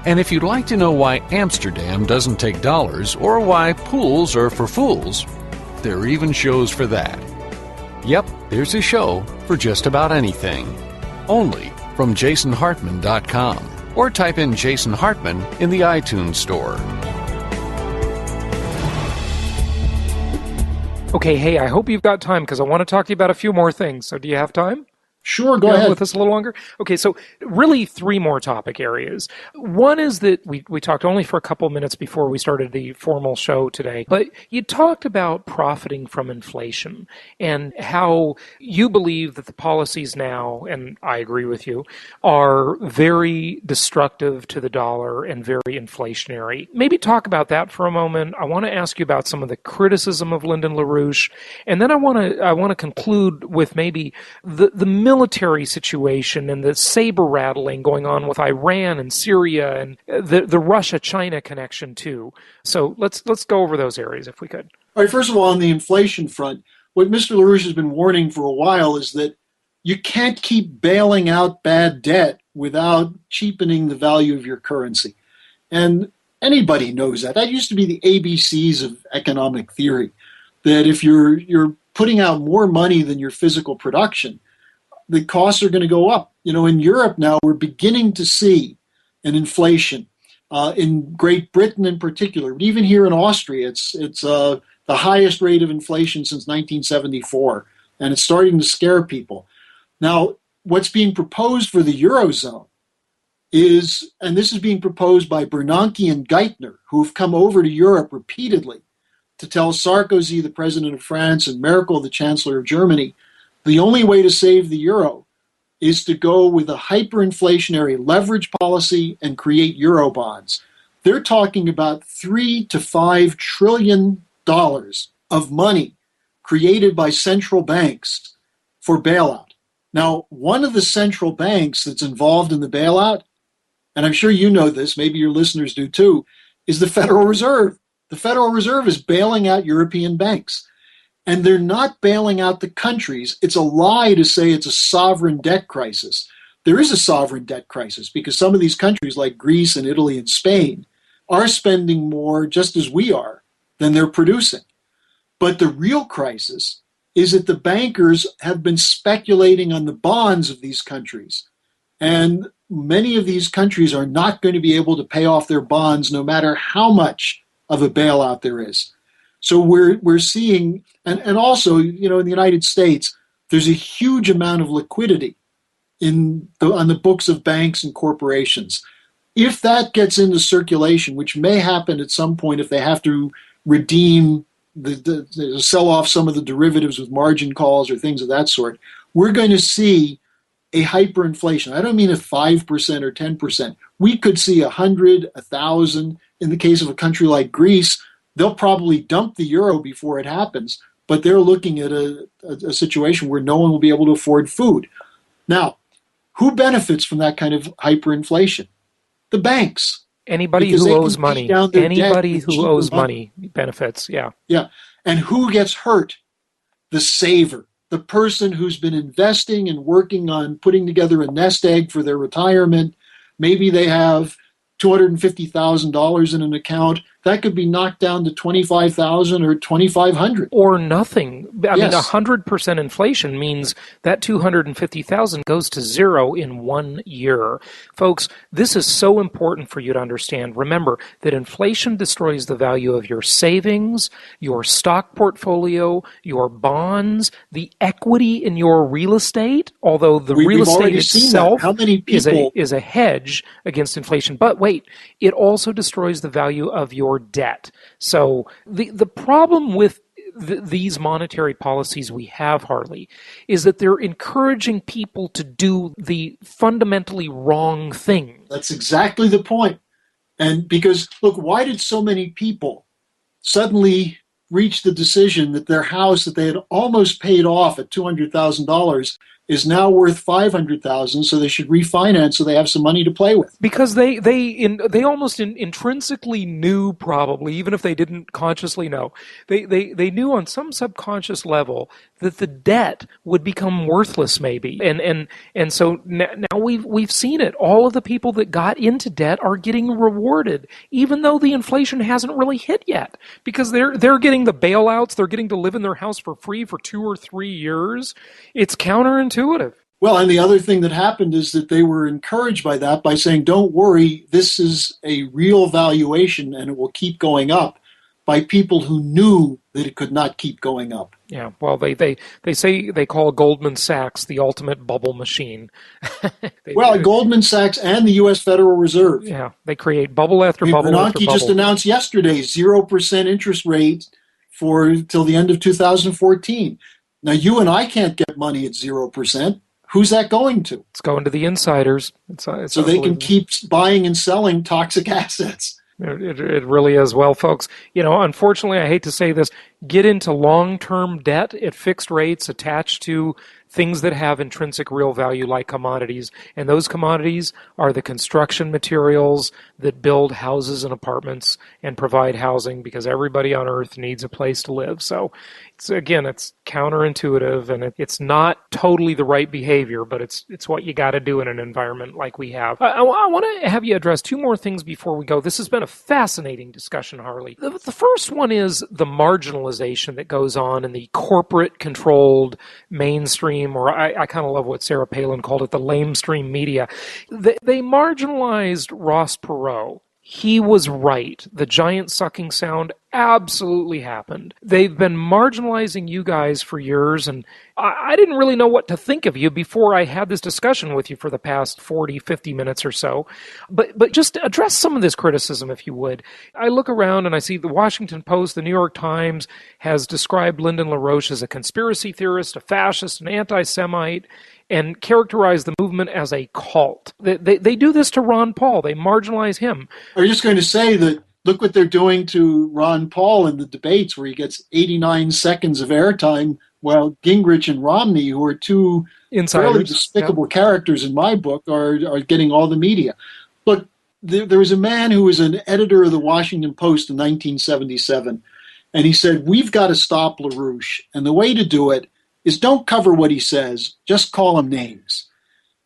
And if you'd like to know why Amsterdam doesn't take dollars or why pools are for fools, there are even shows for that. Yep, there's a show for just about anything. Only from jasonhartman.com, or type in Jason Hartman in the iTunes store. Okay, hey, I hope you've got time because I want to talk to you about a few more things. So do you have time? Sure, go ahead. With us a little longer? Okay, so really three more topic areas. One is that we talked only for a couple minutes before we started the formal show today, but you talked about profiting from inflation and how you believe that the policies now, and I agree with you, are very destructive to the dollar and very inflationary. Maybe talk about that for a moment. I want to ask you about some of the criticism of Lyndon LaRouche, and then I want to conclude with maybe the military situation and the saber rattling going on with Iran and Syria and the Russia-China connection too. So let's go over those areas if we could. All right, first of all, on the inflation front, what Mr. LaRouche has been warning for a while is that you can't keep bailing out bad debt without cheapening the value of your currency. And anybody knows that. That used to be the ABCs of economic theory, that if you're putting out more money than your physical production, the costs are going to go up. You know, in Europe now, we're beginning to see an inflation. In Great Britain in particular, but even here in Austria, it's the highest rate of inflation since 1974, and it's starting to scare people. Now, what's being proposed for the Eurozone is, and this is being proposed by Bernanke and Geithner, who have come over to Europe repeatedly to tell Sarkozy, the president of France, and Merkel, the chancellor of Germany, the only way to save the euro is to go with a hyperinflationary leverage policy and create euro bonds. They're talking about $3 to $5 trillion of money created by central banks for bailout. Now, one of the central banks that's involved in the bailout, and I'm sure you know this, maybe your listeners do too, is the Federal Reserve. The Federal Reserve is bailing out European banks. And they're not bailing out the countries. It's a lie to say it's a sovereign debt crisis. There is a sovereign debt crisis because some of these countries like Greece and Italy and Spain are spending more, just as we are, than they're producing. But the real crisis is that the bankers have been speculating on the bonds of these countries. And many of these countries are not going to be able to pay off their bonds no matter how much of a bailout there is. So we're seeing, and also, you know, in the United States, there's a huge amount of liquidity on the books of banks and corporations. If that gets into circulation, which may happen at some point if they have to redeem, sell off some of the derivatives with margin calls or things of that sort, we're going to see a hyperinflation. I don't mean a 5% or 10%. We could see 100, 1,000. In the case of a country like Greece, they'll probably dump the euro before it happens, but they're looking at a situation where no one will be able to afford food. Now, who benefits from that kind of hyperinflation? The banks. Anybody who owes money. Anybody who owes money benefits, yeah. Yeah. And who gets hurt? The saver. The person who's been investing and working on putting together a nest egg for their retirement. Maybe they have $250,000 in an account. that could be knocked down to 25,000 or 2,500. Or nothing. I mean, Yes. 100% inflation means that 250,000 goes to zero in 1 year. Folks, this is so important for you to understand. Remember that inflation destroys the value of your savings, your stock portfolio, your bonds, the equity in your real estate, although the real We've estate already seen that. itself How many people is a hedge against inflation. But wait, it also destroys the value of your debt. So the problem with these monetary policies we have, Harley, is that they're encouraging people to do the fundamentally wrong thing. That's exactly the point. And because, look, why did so many people suddenly reach the decision that their house that they had almost paid off at $200,000 is now worth $500,000, so they should refinance so they have some money to play with? Because they almost intrinsically knew, probably, even if they didn't consciously know, they knew on some subconscious level that the debt would become worthless, maybe, and so now we've seen it. All of the people that got into debt are getting rewarded, even though the inflation hasn't really hit yet, because they're getting the bailouts, they're getting to live in their house for free for 2 or 3 years. It's counterintuitive. Well, and the other thing that happened is that they were encouraged by that by saying, don't worry, this is a real valuation and it will keep going up, by people who knew that it could not keep going up. Yeah, well, they say they call Goldman Sachs the ultimate bubble machine. Goldman Sachs and the U.S. Federal Reserve. Yeah, they create bubble after bubble after Bernanke bubble. just announced yesterday 0% interest rate for till the end of 2014. Now, you and I can't get money at 0%. Who's that going to? It's going to the insiders. It's so they can keep buying and selling toxic assets. It really is. Well, folks, unfortunately, I hate to say this, get into long-term debt at fixed rates attached to things that have intrinsic real value like commodities. And those commodities are the construction materials that build houses and apartments and provide housing, because everybody on Earth needs a place to live. So, it's counterintuitive, and it's not totally the right behavior, but it's what you got to do in an environment like we have. I want to have you address 2 more things before we go. This has been a fascinating discussion, Harley. The first one is the marginalization that goes on in the corporate-controlled mainstream, or I kind of love what Sarah Palin called it, the lamestream media. They marginalized Ross Perot. He was right. The giant sucking sound absolutely happened. They've been marginalizing you guys for years, and I didn't really know what to think of you before I had this discussion with you for the past 40, 50 minutes or so. But just address some of this criticism, if you would. I look around and I see the Washington Post, the New York Times has described Lyndon LaRouche as a conspiracy theorist, a fascist, an anti-Semite, and characterize the movement as a cult. They do this to Ron Paul. They marginalize him. Are you just going to say that, look what they're doing to Ron Paul in the debates, where he gets 89 seconds of airtime, while Gingrich and Romney, who are 2 insiders, fairly despicable characters in my book, are getting all the media. Look, there was a man who was an editor of the Washington Post in 1977, and he said, we've got to stop LaRouche, and the way to do it is don't cover what he says, just call him names.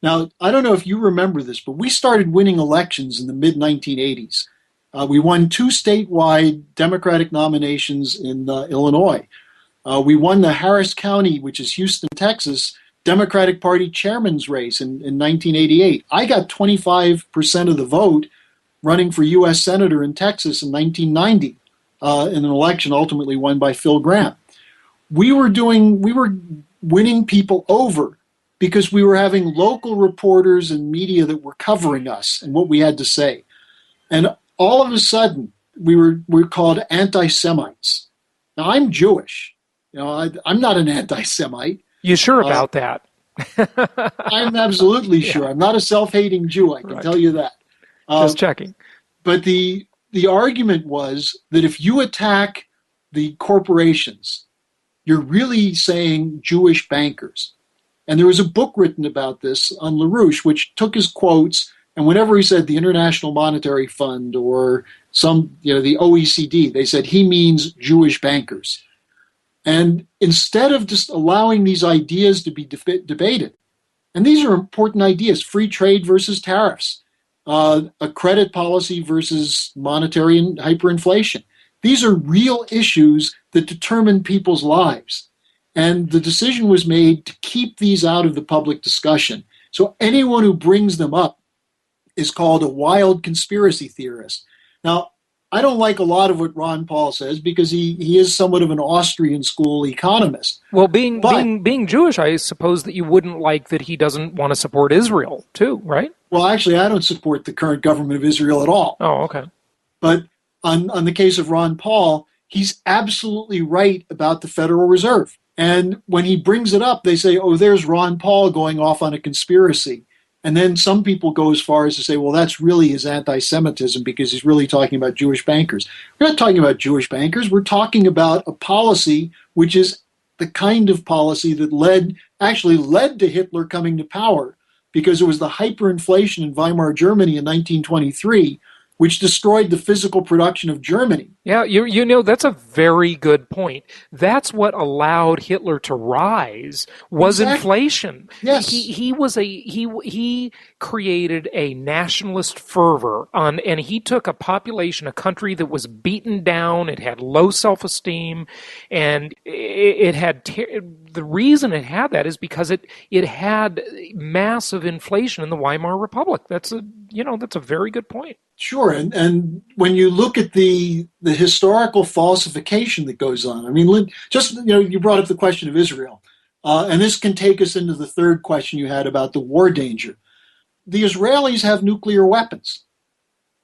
Now, I don't know if you remember this, but we started winning elections in the mid-1980s. We won 2 statewide Democratic nominations in Illinois. We won the Harris County, which is Houston, Texas, Democratic Party chairman's race in 1988. I got 25% of the vote running for U.S. Senator in Texas in 1990 in an election ultimately won by Phil Gramm. We were winning people over because we were having local reporters and media that were covering us and what we had to say. And all of a sudden, we're called anti-Semites. Now, I'm Jewish. I'm not an anti-Semite. You sure about that? I'm absolutely sure. I'm not a self-hating Jew, I can tell you that. Just checking. But the argument was that if you attack the corporations, you're really saying Jewish bankers. And there was a book written about this on LaRouche, which took his quotes, and whenever he said the International Monetary Fund or the OECD, they said he means Jewish bankers. And instead of just allowing these ideas to be debated, and these are important ideas, free trade versus tariffs, a credit policy versus monetary and hyperinflation. These are real issues that determine people's lives. And the decision was made to keep these out of the public discussion. So anyone who brings them up is called a wild conspiracy theorist. Now, I don't like a lot of what Ron Paul says because he is somewhat of an Austrian school economist. Well, being Jewish, I suppose that you wouldn't like that he doesn't want to support Israel too, right? Well, actually, I don't support the current government of Israel at all. Oh, okay. But on the case of Ron Paul, he's absolutely right about the Federal Reserve. And when he brings it up, they say, oh, there's Ron Paul going off on a conspiracy. And then some people go as far as to say, well, that's really his anti-Semitism because he's really talking about Jewish bankers. We're not talking about Jewish bankers. We're talking about a policy which is the kind of policy that actually led to Hitler coming to power, because it was the hyperinflation in Weimar Germany in 1923 which destroyed the physical production of Germany. Yeah, you know, that's a very good point. That's what allowed Hitler to rise was inflation. Yes. He created a nationalist fervor and he took a population, a country that was beaten down, it had low self-esteem, and it had the reason it had that is because it had massive inflation in the Weimar Republic. That's a very good point. Sure, and when you look at the historical falsification that goes on, I mean, you brought up the question of Israel, and this can take us into the third question you had about the war danger. The Israelis have nuclear weapons.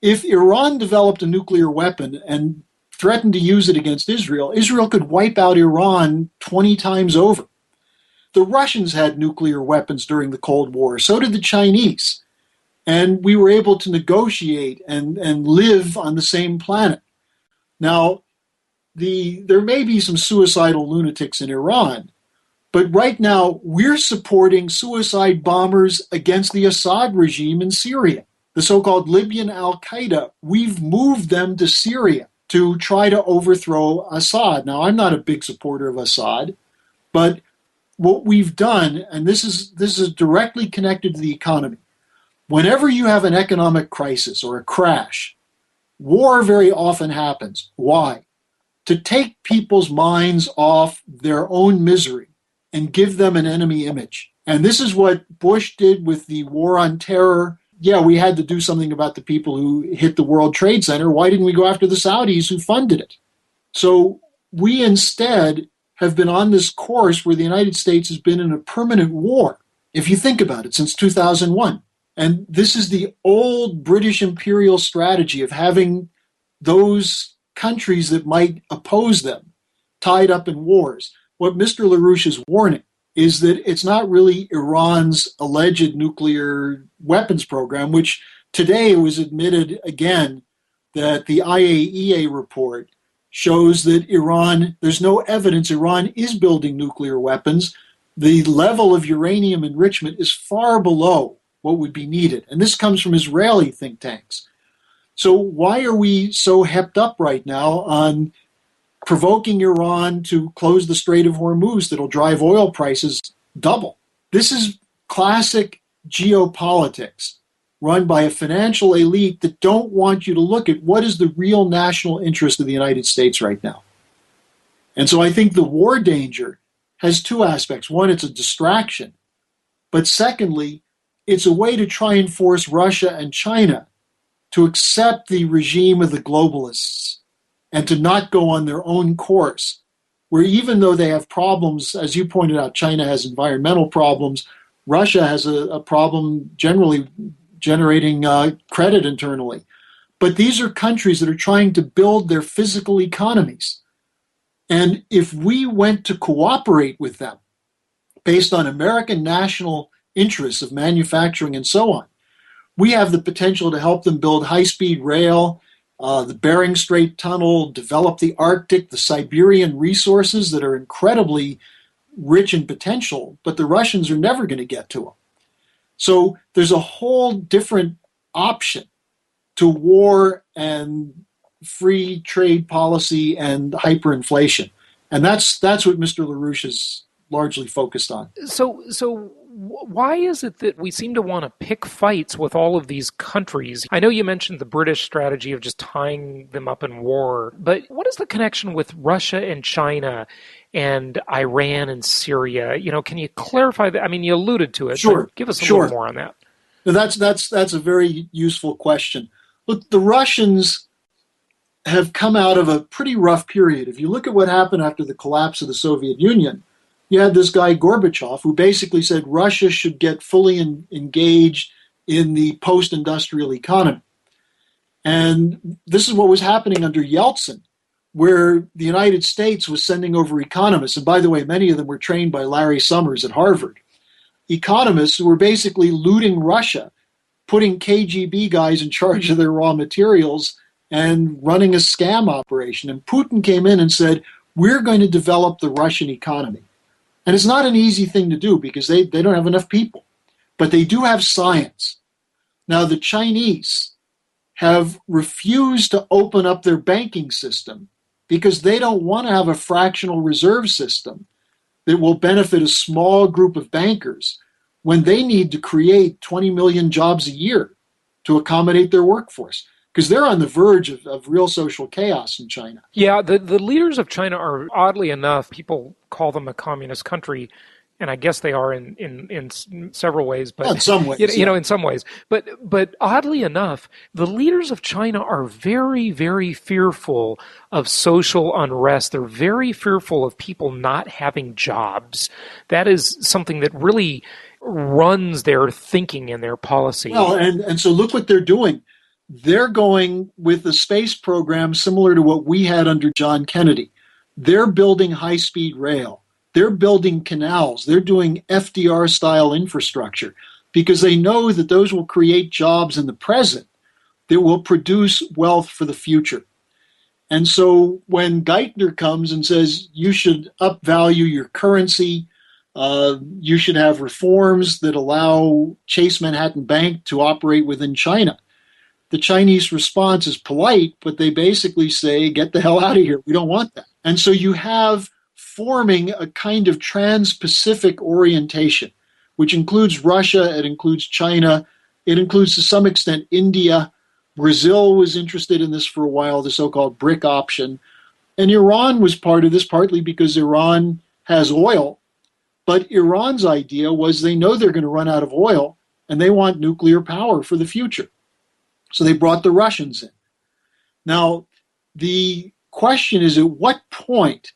If Iran developed a nuclear weapon and threatened to use it against Israel, Israel could wipe out Iran 20 times over. The Russians had nuclear weapons during the Cold War, so did the Chinese. And we were able to negotiate and live on the same planet. Now, there may be some suicidal lunatics in Iran, but right now we're supporting suicide bombers against the Assad regime in Syria. The so-called Libyan al-Qaeda, we've moved them to Syria to try to overthrow Assad. Now, I'm not a big supporter of Assad, but what we've done, and this is directly connected to the economy, whenever you have an economic crisis or a crash, war very often happens. Why? To take people's minds off their own misery and give them an enemy image. And this is what Bush did with the war on terror. Yeah, we had to do something about the people who hit the World Trade Center. Why didn't we go after the Saudis who funded it? So we instead have been on this course where the United States has been in a permanent war, if you think about it, since 2001. And this is the old British imperial strategy of having those countries that might oppose them tied up in wars. What Mr. LaRouche is warning is that it's not really Iran's alleged nuclear weapons program, which today it was admitted again that the IAEA report shows that there's no evidence Iran is building nuclear weapons. The level of uranium enrichment is far below what would be needed. And this comes from Israeli think tanks. So why are we so hepped up right now on provoking Iran to close the Strait of Hormuz that'll drive oil prices double? This is classic geopolitics run by a financial elite that don't want you to look at what is the real national interest of the United States right now. And so I think the war danger has two aspects. One, it's a distraction. But secondly, it's a way to try and force Russia and China to accept the regime of the globalists and to not go on their own course, where even though they have problems, as you pointed out, China has environmental problems, Russia has a problem generally generating credit internally. But these are countries that are trying to build their physical economies. And if we went to cooperate with them based on American national interests of manufacturing and so on, we have the potential to help them build high-speed rail, the Bering Strait Tunnel, develop the Arctic, the Siberian resources that are incredibly rich in potential, but the Russians are never going to get to them. So there's a whole different option to war and free trade policy and hyperinflation. And that's what Mr. LaRouche is largely focused on. So why is it that we seem to want to pick fights with all of these countries? I know you mentioned the British strategy of just tying them up in war, but what is the connection with Russia and China and Iran and Syria? Can you clarify that? I mean, you alluded to it. Sure. But give us a little more on that. Now, that's a very useful question. Look, the Russians have come out of a pretty rough period. If you look at what happened after the collapse of the Soviet Union, you had this guy Gorbachev who basically said Russia should get fully engaged in the post-industrial economy. And this is what was happening under Yeltsin, where the United States was sending over economists. And by the way, many of them were trained by Larry Summers at Harvard. Economists who were basically looting Russia, putting KGB guys in charge of their raw materials and running a scam operation. And Putin came in and said, we're going to develop the Russian economy. And it's not an easy thing to do because they don't have enough people. But they do have science. Now, the Chinese have refused to open up their banking system because they don't want to have a fractional reserve system that will benefit a small group of bankers when they need to create 20 million jobs a year to accommodate their workforce, because they're on the verge of real social chaos in China. Yeah, the leaders of China are, oddly enough, people call them a communist country, and I guess they are in several ways. But in some ways, in some ways. But oddly enough, the leaders of China are very, very fearful of social unrest. They're very fearful of people not having jobs. That is something that really runs their thinking and their policy. Well, and so look what they're doing. They're going with a space program similar to what we had under John Kennedy. They're building high-speed rail. They're building canals. They're doing FDR-style infrastructure because they know that those will create jobs in the present that will produce wealth for the future. And so when Geithner comes and says you should upvalue your currency, you should have reforms that allow Chase Manhattan Bank to operate within China, the Chinese response is polite, but they basically say, get the hell out of here. We don't want that. And so you have forming a kind of trans-Pacific orientation, which includes Russia, it includes China, it includes to some extent India. Brazil was interested in this for a while, the so-called BRIC option. And Iran was part of this partly because Iran has oil. But Iran's idea was they know they're going to run out of oil and they want nuclear power for the future. So they brought the Russians in. Now, the question is, at what point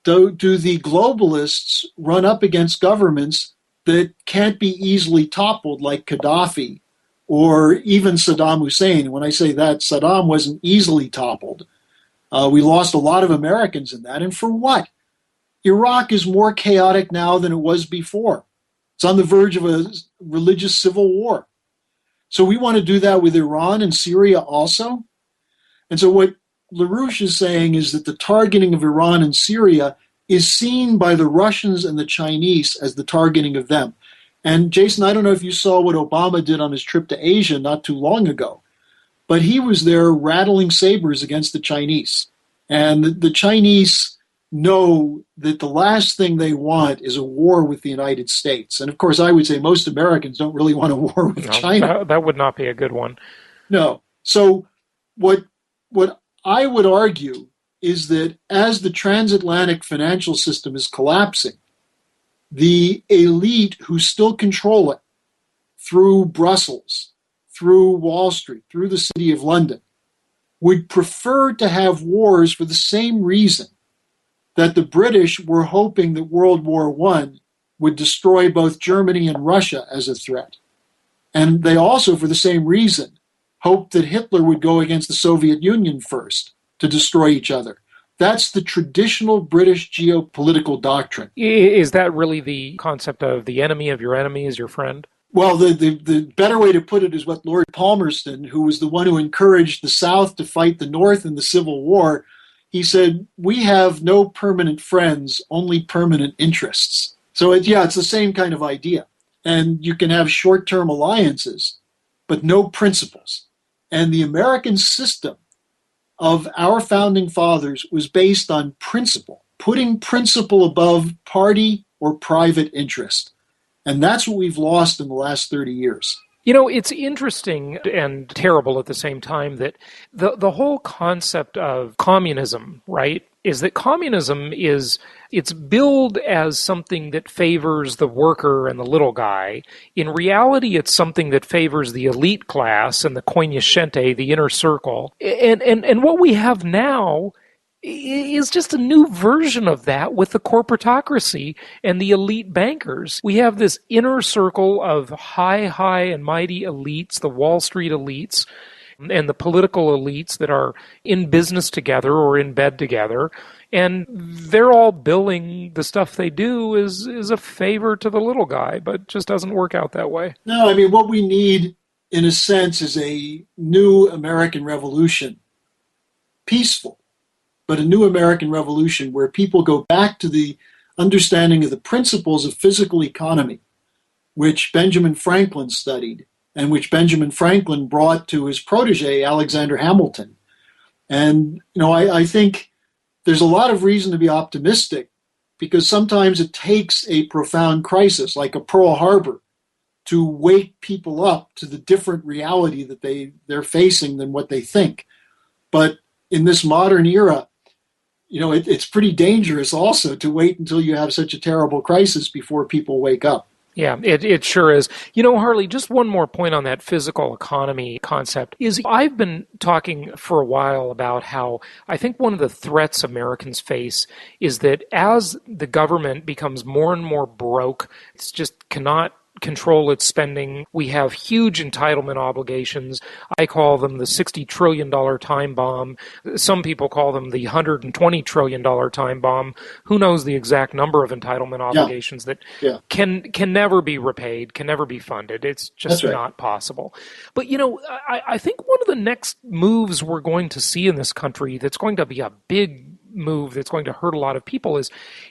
do the globalists run up against governments that can't be easily toppled, like Gaddafi or even Saddam Hussein? When I say that, Saddam wasn't easily toppled. We lost a lot of Americans in that. And for what? Iraq is more chaotic now than it was before. It's on the verge of a religious civil war. So we want to do that with Iran and Syria also. And so what LaRouche is saying is that the targeting of Iran and Syria is seen by the Russians and the Chinese as the targeting of them. And Jason, I don't know if you saw what Obama did on his trip to Asia not too long ago, but he was there rattling sabers against the Chinese. And the Chinese know that the last thing they want is a war with the United States. And of course, I would say most Americans don't really want a war with China. That would not be a good one. No. So what I would argue is that as the transatlantic financial system is collapsing, the elite who still control it through Brussels, through Wall Street, through the City of London, would prefer to have wars for the same reason that the British were hoping that World War I would destroy both Germany and Russia as a threat. And they also, for the same reason, hoped that Hitler would go against the Soviet Union first to destroy each other. That's the traditional British geopolitical doctrine. Is that really the concept of the enemy of your enemy is your friend? Well, the better way to put it is what Lord Palmerston, who was the one who encouraged the South to fight the North in the Civil War, he said, we have no permanent friends, only permanent interests. So, it's the same kind of idea. And you can have short-term alliances, but no principles. And the American system of our founding fathers was based on principle, putting principle above party or private interest. And that's what we've lost in the last 30 years. You know, it's interesting and terrible at the same time that the whole concept of communism, right, is that communism it's billed as something that favors the worker and the little guy. In reality, it's something that favors the elite class and the cognoscente, the inner circle. And what we have now is just a new version of that with the corporatocracy and the elite bankers. We have this inner circle of high and mighty elites, the Wall Street elites, and the political elites that are in business together or in bed together. And they're all billing the stuff they do is a favor to the little guy, but it just doesn't work out that way. No, I mean, what we need, in a sense, is a new American revolution. Peaceful, but a new American revolution where people go back to the understanding of the principles of physical economy, which Benjamin Franklin studied and which Benjamin Franklin brought to his protege, Alexander Hamilton. And, I think there's a lot of reason to be optimistic because sometimes it takes a profound crisis like a Pearl Harbor to wake people up to the different reality that they're facing than what they think. But in this modern era, it's pretty dangerous also to wait until you have such a terrible crisis before people wake up. Yeah, it sure is. Harley, just one more point on that physical economy concept is I've been talking for a while about how I think one of the threats Americans face is that as the government becomes more and more broke, it's just cannot control its spending. We have huge entitlement obligations. I call them the $60 trillion time bomb. Some people call them the $120 trillion time bomb. Who knows the exact number of entitlement obligations that can never be repaid, can never be funded. It's just not possible. But, I think one of the next moves we're going to see in this country that's going to be a big move that's going to hurt a lot of people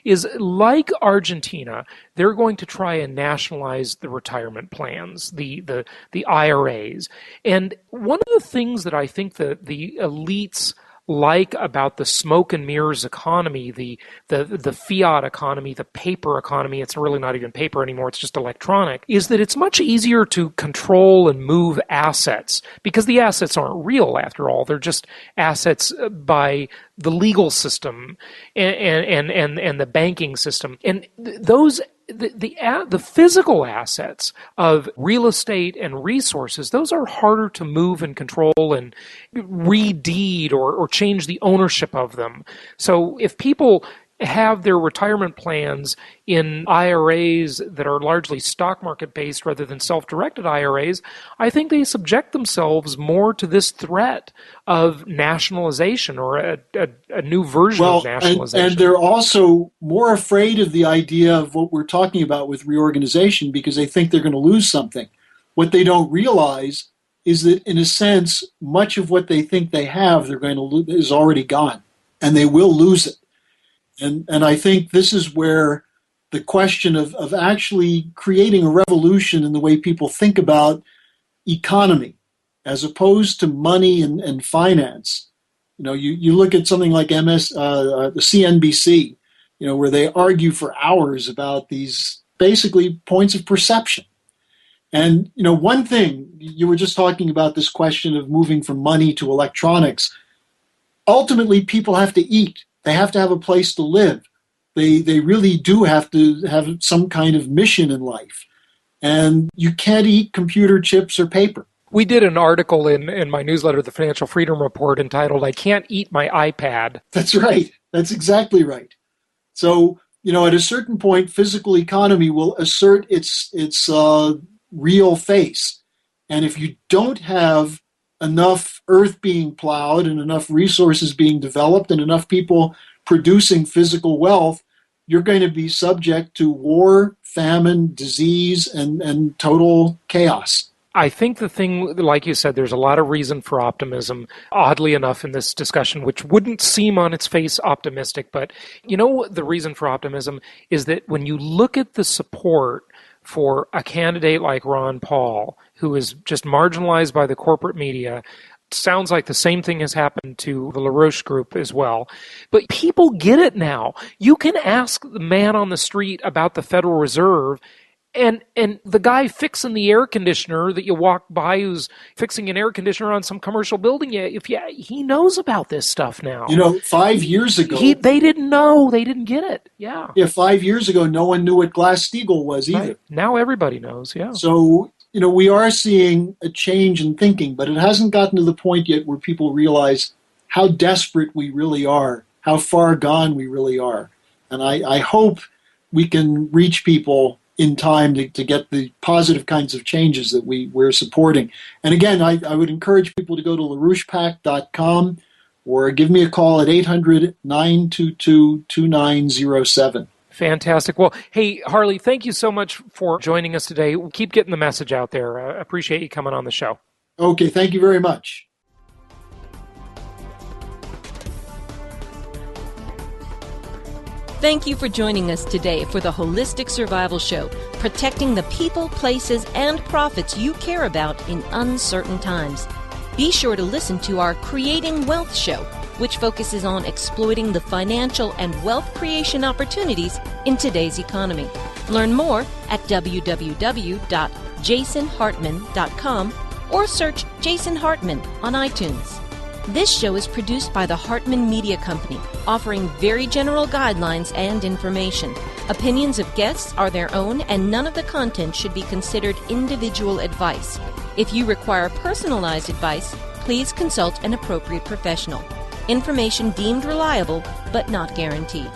is like Argentina, they're going to try and nationalize the retirement plans, the IRAs. And one of the things that I think that the elites like about the smoke and mirrors economy, the fiat economy, the paper economy, it's really not even paper anymore, it's just electronic, is that it's much easier to control and move assets because the assets aren't real after all. They're just assets by the legal system and the banking system. And those the physical assets of real estate and resources, those are harder to move and control and redeed or change the ownership of them. So if people have their retirement plans in IRAs that are largely stock market based rather than self-directed IRAs, I think they subject themselves more to this threat of nationalization or a new version of nationalization. And they're also more afraid of the idea of what we're talking about with reorganization because they think they're going to lose something. What they don't realize is that, in a sense, much of what they think they have they're going to lose is already gone, and they will lose it. And I think this is where the question of actually creating a revolution in the way people think about economy as opposed to money and finance. You look at something like the CNBC, where they argue for hours about these basically points of perception. And, one thing, you were just talking about this question of moving from money to electronics. Ultimately, people have to eat. They have to have a place to live. They really do have to have some kind of mission in life. And you can't eat computer chips or paper. We did an article in my newsletter, the Financial Freedom Report, entitled, "I Can't Eat My iPad." That's right. That's exactly right. So, at a certain point, physical economy will assert its real face. And if you don't have enough earth being plowed and enough resources being developed and enough people producing physical wealth, you're going to be subject to war, famine, disease, and total chaos. I think the thing, like you said, there's a lot of reason for optimism, oddly enough, in this discussion, which wouldn't seem on its face optimistic. But the reason for optimism is that when you look at the support for a candidate like Ron Paul, who is just marginalized by the corporate media, sounds like the same thing has happened to the LaRouche group as well. But people get it now. You can ask the man on the street about the Federal Reserve, And the guy fixing the air conditioner that you walk by who's fixing an air conditioner on some commercial building, he knows about this stuff now. 5 years ago... They didn't know. They didn't get it. Yeah. Yeah, 5 years ago, no one knew what Glass-Steagall was either. Right. Now everybody knows, yeah. So, we are seeing a change in thinking, but it hasn't gotten to the point yet where people realize how desperate we really are, how far gone we really are. And I hope we can reach people in time to get the positive kinds of changes that we're supporting. And again, I would encourage people to go to LaRouchePac.com or give me a call at 800-922-2907. Fantastic. Well, hey, Harley, thank you so much for joining us today. Keep getting the message out there. I appreciate you coming on the show. Okay, thank you very much. Thank you for joining us today for the Holistic Survival Show, protecting the people, places, and profits you care about in uncertain times. Be sure to listen to our Creating Wealth show, which focuses on exploiting the financial and wealth creation opportunities in today's economy. Learn more at www.jasonhartman.com or search Jason Hartman on iTunes. This show is produced by the Hartman Media Company, offering very general guidelines and information. Opinions of guests are their own, and none of the content should be considered individual advice. If you require personalized advice, please consult an appropriate professional. Information deemed reliable, but not guaranteed.